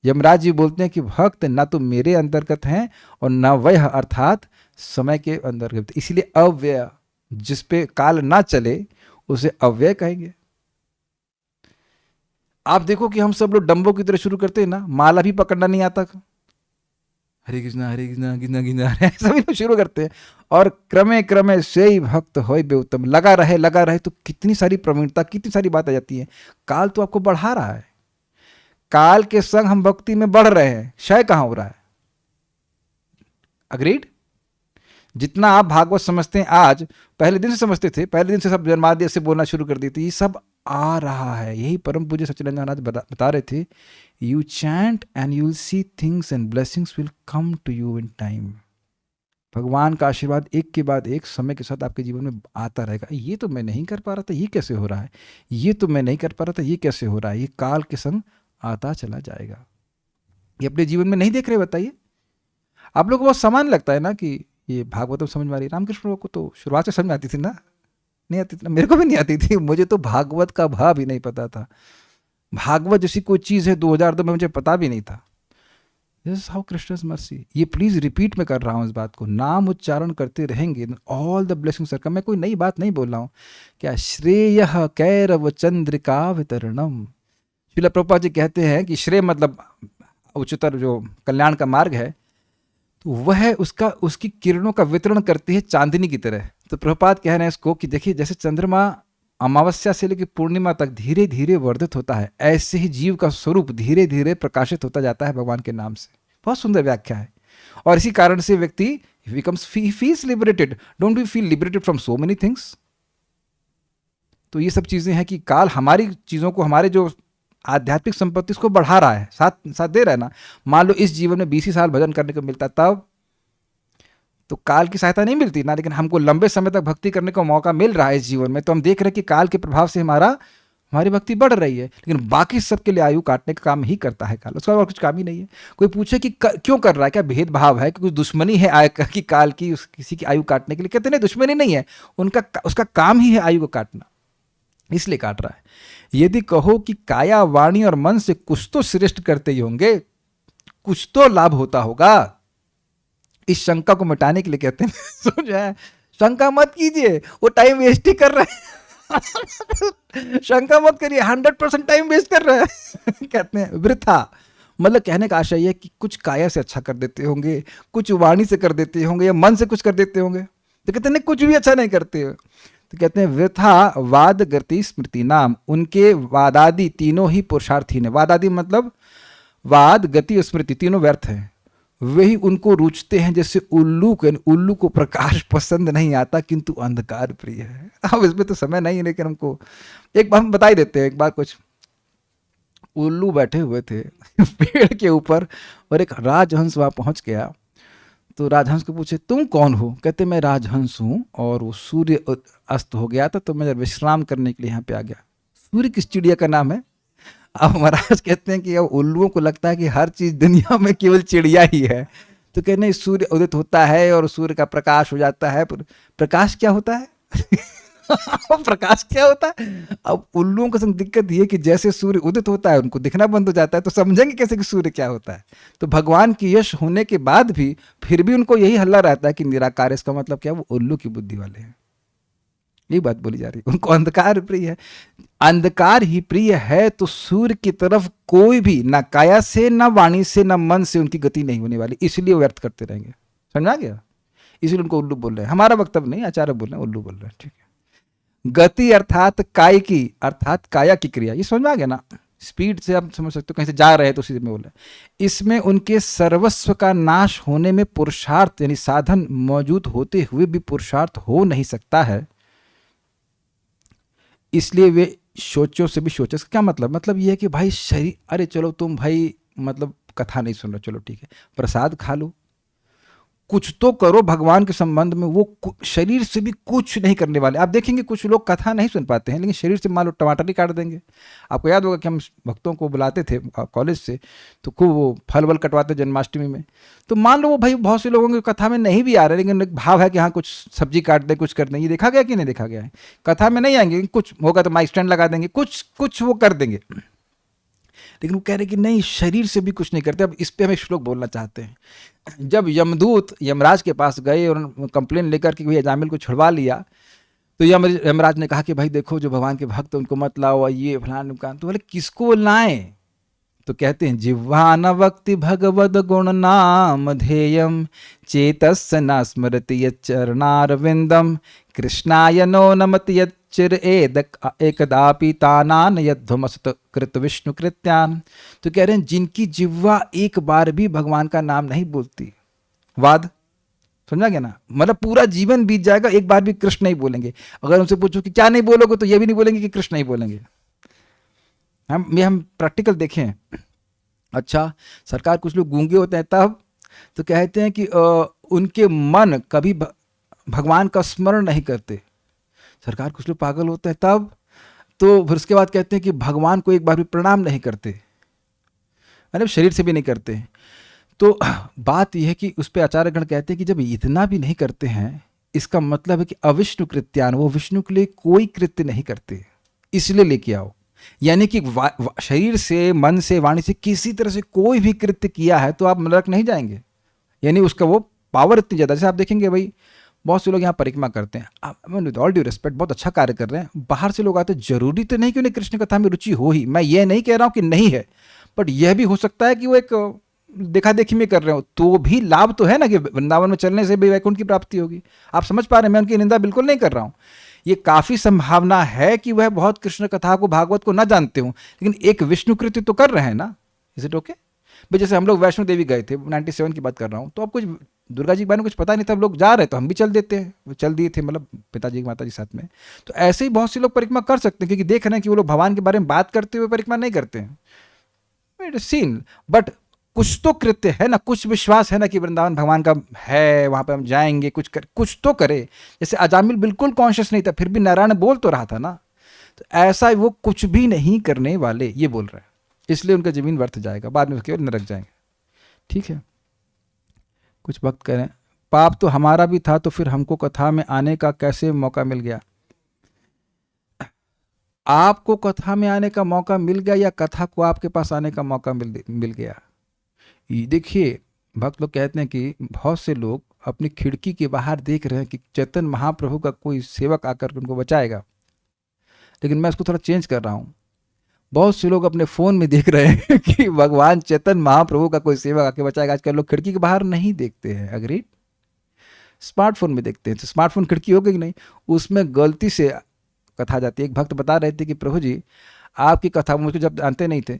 यमराज जी बोलते हैं कि भक्त न तो मेरे अंतर्गत हैं और न वह अर्थात समय के अंतर्गत, इसलिए अव्यय, जिस पे काल ना चले उसे अव्यय कहेंगे। आप देखो कि हम सब लोग डंबों की तरह शुरू करते हैं ना, माला भी पकड़ना नहीं आता, हरे कृष्णा कृष्णा कृष्णा ऐसा भी लोग शुरू करते हैं, और क्रमे क्रमे से ही भक्त होय बेउत्तम, लगा रहे तो कितनी सारी प्रवीणता, कितनी सारी बात आ जाती है। काल तो आपको बढ़ा रहा है, काल के संग हम भक्ति में बढ़ रहे हैं, क्षय कहां हो रहा है? अग्रीड? जितना आप भागवत समझते हैं आज, पहले दिन से समझते थे, पहले दिन से सब जन्माद्य से बोलना शुरू कर दी थी, ये सब आ रहा है। यही परम पूज्य सच्चिदानंद महाराज बता रहे थे, you chant and you will see things and blessings will come to you in time. भगवान का आशीर्वाद एक के बाद एक समय के साथ आपके जीवन में आता रहेगा। ये तो मैं नहीं कर पा रहा था, ये कैसे हो रहा है? ये तो मैं नहीं कर पा रहा था, ये कैसे हो रहा है? ये काल के संग आता चला जाएगा। ये अपने जीवन में नहीं देख रहे? बताइए, आप लोगों को बहुत समान लगता है ना कि ये भागवतम समझ में आ रही है। रामकृष्ण को तो शुरुआत से समझ में आती थी ना? नहीं आती थी ना? मेरे को भी नहीं आती थी, मुझे तो भागवत का भाव भी नहीं पता था। भागवत जैसी कोई चीज़ है 2002 में मुझे पता भी नहीं था। This is how Krishna's mercy. ये प्लीज रिपीट में कर रहा हूँ इस बात को, नाम उच्चारण करते रहेंगे, ऑल द ब्लेसिंग्स आर कम। मैं कोई नई बात नहीं बोल रहा हूँ। क्या श्रेय कैरव चंद्रिका वितरणम, श्रील प्रभुपाद जी कहते हैं कि श्रेय मतलब उच्चतर जो कल्याण का मार्ग है, तो वह उसकी किरणों का वितरण करती है चांदनी की तरह। तो प्रभुपाद कह रहे हैं इसको कि देखिए, जैसे चंद्रमा अमावस्या से लेकर पूर्णिमा तक धीरे धीरे वर्धित होता है, ऐसे ही जीव का स्वरूप धीरे धीरे प्रकाशित होता जाता है भगवान के नाम से। बहुत सुंदर व्याख्या है। और इसी कारण से व्यक्ति becomes feels liberated. Don't we feel liberated from so many things? तो ये सब चीजें हैं कि काल हमारी चीजों को, हमारे जो आध्यात्मिक संपत्ति उसको बढ़ा रहा है, साथ दे रहा है ना। मान लो इस जीवन में 20 साल भजन करने को मिलता, तब तो काल की सहायता नहीं मिलती ना, लेकिन हमको लंबे समय तक भक्ति करने का मौका मिल रहा है इस जीवन में, तो हम देख रहे हैं कि काल के प्रभाव से हमारा हमारी भक्ति बढ़ रही है, लेकिन बाकी सबके लिए आयु काटने का काम ही करता है काल, उसका और कुछ काम ही नहीं है। कोई पूछे कि क्यों कर रहा है, क्या भेदभाव है, कि कुछ दुश्मनी है की काल की किसी की आयु काटने के लिए? कहते नहीं, दुश्मनी नहीं है, उसका काम ही है आयु को काटना, इसलिए काट रहा है। यदि कहो कि काया वाणी और मन से कुछ तो श्रेष्ठ करते ही होंगे, कुछ तो लाभ होता होगा, इस शंका को मिटाने के लिए कहते हैं समझा, शंका मत कीजिए, वो टाइम वेस्ट ही कर रहा है शंका मत करिए, 100% टाइम वेस्ट कर रहा है कहते हैं वृथा। मतलब कहने का आशय है कि कुछ काया से अच्छा कर देते होंगे, कुछ वाणी से कर देते होंगे, या मन से कुछ कर देते होंगे। तो कहते हैं कुछ भी अच्छा नहीं करते। तो कहते हैं वृथा वाद गति स्मृति नाम, उनके वादादि तीनों ही पुरुषार्थहीन है। वादादि मतलब वाद गति और स्मृति तीनों व्यर्थ हैं, वही उनको रुचते हैं जैसे उल्लू को। उल्लू को प्रकाश पसंद नहीं आता किंतु अंधकार प्रिय है। अब इसमें तो समय नहीं है, लेकिन हमको एक बार हम बता ही देते हैं। एक बार कुछ उल्लू बैठे हुए थे पेड़ के ऊपर, और एक राजहंस वहाँ पहुँच गया। तो राजहंस को पूछे तुम कौन हो? कहते मैं राजहंस हूँ, और वो सूर्य अस्त हो गया था तो मैं विश्राम करने के लिए यहाँ पे आ गया। सूर्य किस चिड़िया का नाम है? अब महाराज कहते हैं कि अब उल्लुओं को लगता है कि हर चीज दुनिया में केवल चिड़िया ही है। तो कहने सूर्य उदित होता है और सूर्य का प्रकाश हो जाता है। प्रकाश क्या होता है प्रकाश क्या होता है? अब उल्लुओं को संग दिक्कत ये कि जैसे सूर्य उदित होता है उनको दिखना बंद हो जाता है, तो समझेंगे कैसे कि सूर्य क्या होता है? तो भगवान की यश होने के बाद भी फिर भी उनको यही हल्ला रहता है कि निराकार। इसका मतलब क्या? वो उल्लू की बुद्धि वाले हैं। ये बात बोली जा रही है, उनको अंधकार प्रिय है। अंधकार ही प्रिय है तो सूर्य की तरफ कोई भी ना काया से ना वाणी से ना मन से उनकी गति नहीं होने वाली, इसलिए व्यर्थ करते रहेंगे। समझा गया? इसलिए उनको उल्लू बोल रहे हैं। हमारा वक्तव्य नहीं, आचार्य बोल रहे हैं, उल्लू बोल रहे हैं। ठीक है। गति अर्थात काय की, अर्थात काया की क्रिया। ये समझ में आ गया ना? स्पीड से आप समझ सकते हो, कहीं से जा रहे हैं तो सीधे में बोल रहे हैं। इसमें उनके सर्वस्व का नाश होने में पुरुषार्थ यानी साधन मौजूद होते हुए भी पुरुषार्थ हो नहीं सकता है, इसलिए वे शौचों से भी शौच। क्या मतलब? मतलब ये है कि भाई शरीर, अरे चलो तुम भाई मतलब कथा नहीं सुन रहे, चलो ठीक है, प्रसाद खा लो, कुछ तो करो भगवान के संबंध में। वो शरीर से भी कुछ नहीं करने वाले। आप देखेंगे कुछ लोग कथा नहीं सुन पाते हैं, लेकिन शरीर से मान लो टमाटर ही काट देंगे। आपको याद होगा कि हम भक्तों को बुलाते थे कॉलेज से, तो खूब वो फल वल कटवाते जन्माष्टमी में। तो मान लो वो भाई बहुत से लोगों के कथा में नहीं भी आ रहे, लेकिन एक भाव है कि हाँ कुछ सब्जी काट दे, कुछ कर दें। ये देखा गया कि नहीं देखा गया है? कथा में नहीं आएंगे, कुछ होगा तो माइक स्टैंड लगा देंगे, कुछ वो कर देंगे। लेकिन वो कह रहे कि नहीं, शरीर से भी कुछ नहीं करते। अब इस पे हम एक श्लोक बोलना चाहते हैं। जब यमदूत यमराज के पास गए और कंप्लेन लेकर कि भैया जामिल को छुड़वा लिया, तो यमराज ने कहा कि भाई देखो जो भगवान के भक्त उनको मत लाओ, ये फलान। तो बोले किसको लाएं? तो कहते हैं जिह्वान वक्ति भगवद गुण नाम ध्येयम चेतस्य न स्मरति यच्चरणारविंदम कृष्णाय नो नमति यच्चिर एकदापि तानान यध्वमसत कृत विष्णु कृत्यान। तो कह रहे हैं जिनकी जिह्वा एक बार भी भगवान का नाम नहीं बोलती, वाद समझा गया ना? मतलब पूरा जीवन बीत जाएगा, एक बार भी कृष्ण नहीं बोलेंगे। अगर उनसे पूछो कि क्या नहीं बोलोगे, तो ये भी नहीं बोलेंगे कि कृष्ण नहीं बोलेंगे। हम प्रैक्टिकल देखें। अच्छा, सरकार कुछ लोग गूंगे होते हैं तब, तो कहते हैं कि उनके मन कभी भगवान का स्मरण नहीं करते। सरकार कुछ लोग पागल होते हैं तब, तो फिर उसके बाद कहते हैं कि भगवान को एक बार भी प्रणाम नहीं करते, मतलब शरीर से भी नहीं करते। तो बात यह है कि उस पर आचार्यगण कहते हैं कि जब इतना भी नहीं करते हैं, इसका मतलब है कि अविष्णु कृत्यान, वो विष्णु के लिए कोई कृत्य नहीं करते, इसलिए लेके आओ। यानी कि शरीर से, मन से, वाणी से किसी तरह से कोई भी कृत्य किया है तो आप नरक नहीं जाएंगे। यानी उसका वो पावर इतनी ज़्यादा। जैसे आप देखेंगे भाई बहुत से लोग यहाँ परिक्रमा करते हैं, आप विद ऑल ड्यू रिस्पेक्ट बहुत अच्छा कार्य कर रहे हैं, बाहर से लोग आते हैं, जरूरी तो नहीं कि उन्हें कृष्ण कथा में रुचि हो ही, मैं ये नहीं कह रहा हूँ कि नहीं है, बट यह भी हो सकता है कि वो एक देखा देखी में कर रहे हो, तो भी लाभ तो है ना कि वृंदावन में चलने से भी वैकुंठ की प्राप्ति होगी। आप समझ पा रहे हैं, मैं उनकी निंदा बिल्कुल नहीं कर रहा हूँ। ये काफ़ी संभावना है कि वह बहुत कृष्ण कथा को, भागवत को न जानते हों, लेकिन एक विष्णु कृत्य तो कर रहे हैं ना। Is it okay? भाई जैसे हम लोग वैष्णो देवी गए थे, 97 की बात कर रहा हूँ, तो अब कुछ दुर्गा जी के बारे में कुछ पता नहीं था, हम लोग जा रहे तो हम भी चल देते हैं, वो चल दिए थे, मतलब पिताजी माता जी साथ में। तो ऐसे ही बहुत से लोग परिक्रमा कर सकते हैं, क्योंकि देख रहे हैं कि वो लोग भगवान के बारे में बात करते हुए परिक्रमा नहीं करते हैं, सीन। बट कुछ तो कृत्य है ना, कुछ विश्वास है ना कि वृंदावन भगवान का है, वहाँ पे हम जाएंगे, कुछ तो करे। जैसे अजामिल बिल्कुल कॉन्शियस नहीं था, फिर भी नारायण बोल तो रहा था ना। तो ऐसा वो कुछ भी नहीं करने वाले, ये बोल रहे हैं, इसलिए उनका जमीन व्यर्थ जाएगा, बाद में केवल नरक जाएंगे। ठीक है। कुछ भक्त कह रहे हैं पाप तो हमारा भी था, तो फिर हमको कथा में आने का कैसे मौका मिल गया? आपको कथा में आने का मौका मिल गया या कथा को आपके पास आने का मौका मिल गया? ये देखिए, भक्त लोग कहते हैं कि बहुत से लोग अपनी खिड़की के बाहर देख रहे हैं कि चैतन्य महाप्रभु का कोई सेवक आकर उनको बचाएगा, लेकिन मैं इसको थोड़ा चेंज कर रहा हूँ। बहुत से लोग अपने फ़ोन में देख रहे हैं कि भगवान चैतन्य महाप्रभु का कोई सेवक आके बचाएगा। आजकल लोग खिड़की के बाहर नहीं देखते हैं, अग्रीड, स्मार्टफोन में देखते हैं। तो स्मार्टफोन खिड़की हो गई कि नहीं, उसमें गलती से कथा जाती है। एक भक्त बता रहे थे कि प्रभु जी आपकी कथा मुझको जब जानते नहीं थे,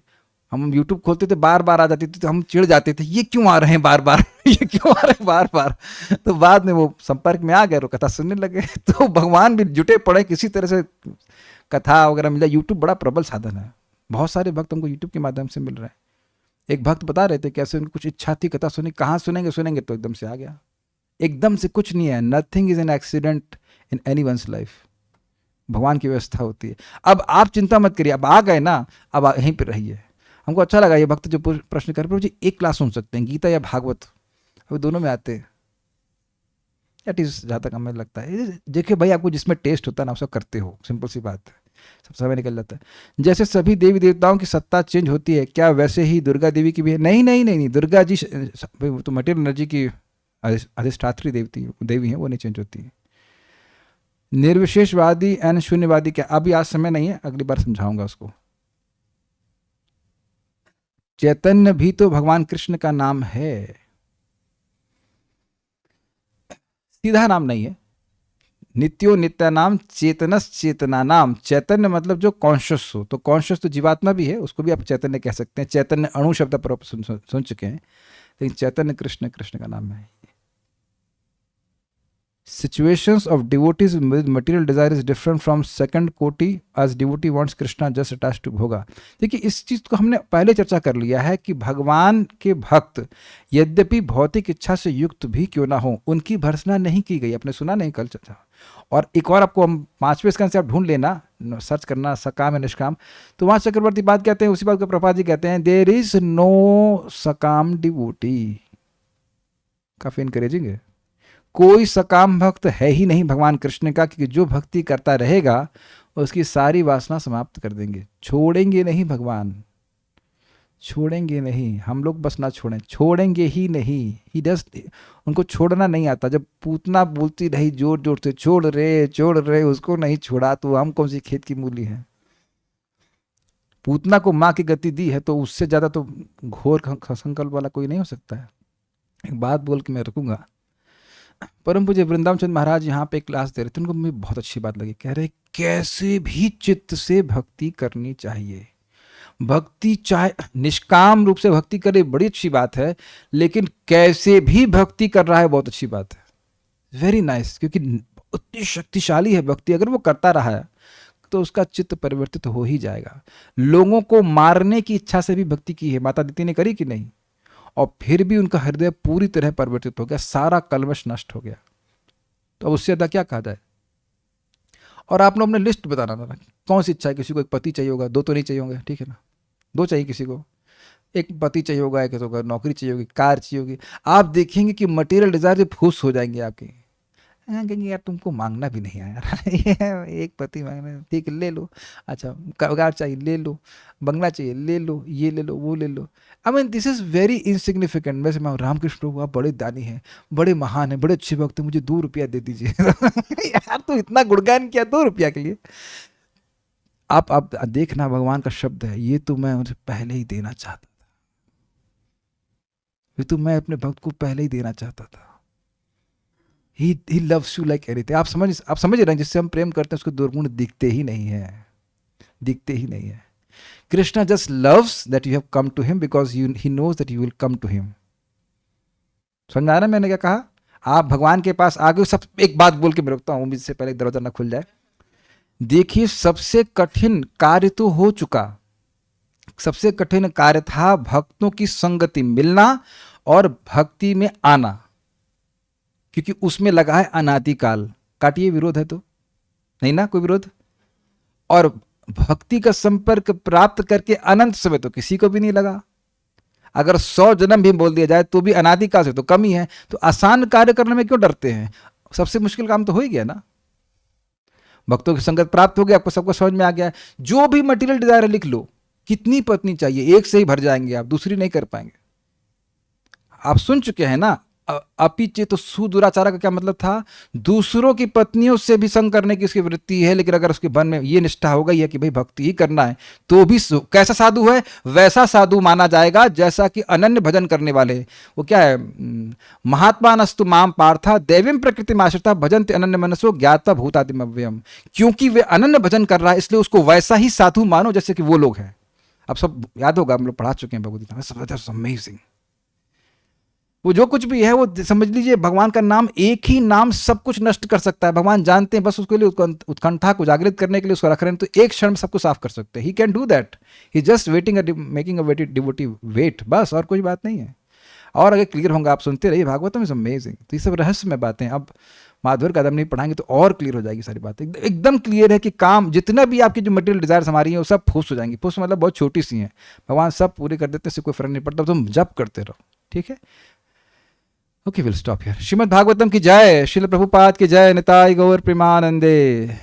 हम यूट्यूब खोलते थे, बार बार आ जाती थी, तो हम चिढ़ जाते थे, ये क्यों आ रहे हैं बार बार ये क्यों आ रहे हैं बार बार। तो बाद में वो संपर्क में आ गए और कथा सुनने लगे। तो भगवान भी जुटे पड़े किसी तरह से कथा वगैरह मिल जाए। यूट्यूब बड़ा प्रबल साधन है, बहुत सारे भक्त हमको यूट्यूब के माध्यम से मिल रहे हैं। एक भक्त बता रहे थे कैसे उनको कुछ इच्छा थी कथा सुनी, कहाँ सुनेंगे तो एकदम से आ गया। एकदम से कुछ नहीं है, nothing is an accident in any one's life. भगवान की व्यवस्था होती है। अब आप चिंता मत करिए, अब आ गए ना, अब यहीं पर रहिए। हमको अच्छा लगा ये भक्त जो प्रश्न कर, प्रभु जी एक क्लास सुन सकते हैं, गीता या भागवत, अब दोनों में आते हैं। एट इज जहाँ तक हमें लगता है, देखिए भाई आपको जिसमें टेस्ट होता है ना उसको करते हो, सिंपल सी बात है, सब समय निकल जाता है। जैसे सभी देवी देवताओं की सत्ता चेंज होती है, क्या वैसे ही दुर्गा देवी की भी है? नहीं नहीं नहीं नहीं, दुर्गा जी तो मटेरियल एनर्जी की अधिष्ठात्री देवी हैं, वो नहीं चेंज होती है। निर्विशेषवादी एंड शून्यवादी क्या? अभी आज समय नहीं है, अगली बार समझाऊंगा उसको। चैतन्य भी तो भगवान कृष्ण का नाम है, सीधा नाम नहीं है। नित्यो नित्य नाम चेतनस चेतना नाम। चैतन्य मतलब जो कॉन्शियस हो, तो कॉन्शियस तो जीवात्मा भी है, उसको भी आप चैतन्य कह सकते हैं। चैतन्य अणु शब्द पर आप सुन चुके हैं, लेकिन चैतन्य कृष्ण का नाम है। Situations of devotees with material desire is different from second koti as devotee wants Krishna just attached to bhoga। देखिए इस चीज़ को हमने पहले चर्चा कर लिया है कि भगवान के भक्त यद्यपि भौतिक इच्छा से युक्त भी क्यों ना हो, उनकी भर्त्सना नहीं की गई। आपने सुना नहीं कल चर्चा? और एक और आपको हम 5वें स्कंद से आप ढूंढ लेना, सर्च करना सकाम है निष्काम, तो वहाँ चक्रवर्ती बात कहते हैं, उसी बात को प्रभुपाद जी कहते हैं, देयर इज नो सकाम डिवोटी। काफ़ी इनकरेजिंग है। कोई सकाम भक्त है ही नहीं भगवान कृष्ण का, क्योंकि जो भक्ति करता रहेगा उसकी सारी वासना समाप्त कर देंगे। छोड़ेंगे नहीं भगवान, छोड़ेंगे नहीं। हम लोग बस ना छोड़ें, छोड़ेंगे ही नहीं। ही डज, उनको छोड़ना नहीं आता। जब पूतना बोलती रही जोर जोर से छोड़ रहे, उसको नहीं छोड़ा, तो हम कौन सी खेत की मूली है। पूतना को माँ की गति दी है, तो उससे ज़्यादा तो घोर संकल्प वाला कोई नहीं हो सकता है। एक बात बोल के मैं रुकूंगा। परम पूज्य वृंदावन चंद्र महाराज यहाँ पे एक क्लास दे रहे थे, उनको मुझे बहुत अच्छी बात लगी। कह रहे कैसे भी चित्त से भक्ति करनी चाहिए। भक्ति चाहे निष्काम रूप से भक्ति करे, बड़ी अच्छी बात है, लेकिन कैसे भी भक्ति कर रहा है, बहुत अच्छी बात है, वेरी नाइस। क्योंकि उतनी शक्तिशाली है भक्ति, अगर वो करता रहा है तो उसका चित्त परिवर्तित हो ही जाएगा। लोगों को मारने की इच्छा से भी भक्ति की है, माता दीदी ने करी कि नहीं, और फिर भी उनका हृदय पूरी तरह परिवर्तित हो गया, सारा कलमश नष्ट हो गया। तो अब उससे ज़्यादा क्या कहा जाए। और आप लोग अपने लिस्ट बताना ना, कौन सी इच्छा है। किसी को एक पति चाहिए होगा, 2 तो नहीं चाहिए होंगे, ठीक है ना, 2 चाहिए किसी को। एक पति चाहिए होगा, एक होगा नौकरी चाहिए होगी, कार चाहिए होगी। आप देखेंगे कि मटेरियल डिजायर से फूस हो जाएंगे आपके। कहेंगे यार तुमको मांगना भी नहीं आया एक पति मांगना, ठीक है ले लो, अच्छा कार चाहिए ले लो, बंगला चाहिए ले लो, ये ले लो, वो ले लो। I mean this is very insignificant. वैसे मैं रामकृष्ण प्रभु आप बड़े दानी हैं, बड़े महान हैं, बड़े अच्छे भक्त हैं, मुझे 2 रुपया दे दीजिए यार तो इतना गुणगान किया 2 रुपया के लिए। आप देखना, भगवान का शब्द है, ये तो मैं मुझे पहले ही देना चाहता था, ये तो मैं अपने भक्त को पहले ही देना चाहता था। He loves you like anything। आप समझ रहे हैं, जिससे हम प्रेम करते हैं उसको दुर्गुण दिखते ही नहीं है, दिखते ही नहीं है। Krishna just loves that you have come to him because he knows that you will come to him. समझ आ रहा है मैंने क्या कहा? आप भगवान के पास आ गए। सब एक बात बोल के मैं रुकता हूँ, इससे पहले दरवाजा ना खुल जाए। देखिए सबसे कठिन कार्य तो हो चुका, सबसे कठिन कार्य था भक्तों की संगति मिलना और भक्ति में आना, क्योंकि उसमें लगा है अनादिकाल। काटिए, विरोध है तो नहीं ना कोई विरोध। और भक्ति का संपर्क प्राप्त करके अनंत समय तो किसी को भी नहीं लगा। अगर 100 जन्म भी बोल दिया जाए तो भी अनादिकाल से तो कम ही है। तो आसान कार्य करने में क्यों डरते हैं? सबसे मुश्किल काम तो हो ही गया ना। भक्तों की संगत प्राप्त हो गई, आपको सबको समझ में आ गया है। जो भी मटेरियल डिजायर लिख लो, कितनी पत्नी चाहिए, एक से ही भर जाएंगे आप, दूसरी नहीं कर पाएंगे। आप सुन चुके हैं ना, अपिचे तो सुदुराचार का क्या मतलब था? दूसरों की पत्नियों से भी संग करने की उसकी वृत्ति है, लेकिन अगर उसके मन में ये निष्ठा हो गई है कि भाई भक्ति ही करना है, तो भी कैसा साधु है? वैसा साधु माना जाएगा जैसा कि अनन्य भजन करने वाले। वो क्या है, महात्मा नस्तु माम पार्था दैवीम प्रकृति आश्रिता भजन्ते अनन्य मनसो ज्ञाता भूतादिम अव्ययम। क्योंकि वे अनन्य भजन कर रहा है, इसलिए उसको वैसा ही साधु मानो जैसे कि वो लोग हैं। अब सब याद होगा, हम लोग पढ़ा चुके हैं भगवद्गीता में। अमेजिंग। वो जो कुछ भी है वो समझ लीजिए, भगवान का नाम, एक ही नाम सब कुछ नष्ट कर सकता है। भगवान जानते हैं, बस उसके लिए उत्कंठा को जागृत करने के लिए उसको रख रहे हैं, तो एक क्षण में सबको साफ कर सकते हैं। He can do that. He just making a devotee wait, बस, और कोई बात नहीं है। और अगर क्लियर होगा, आप सुनते रहिए, भागवतम इज अमेजिंग। तो ये सब रहस्यमय बातें, अब माधुर कदम नहीं पढ़ाएंगे तो और क्लियर हो जाएगी सारी बातें। एकदम क्लियर है कि काम जितना भी आपकी जो मटेरियल डिजायर हमारी है वो सब फूस हो जाएंगी। फूस मतलब बहुत छोटी सी हैं, भगवान सब पूरी कर देते, इससे कोई फर्क नहीं पड़ता, तुम जप करते रहो। ठीक है, okay, will stop here. Shrimad Bhagavatam की जय, श्रील प्रभुपाद की जय, निताई गौर प्रेमानंदे।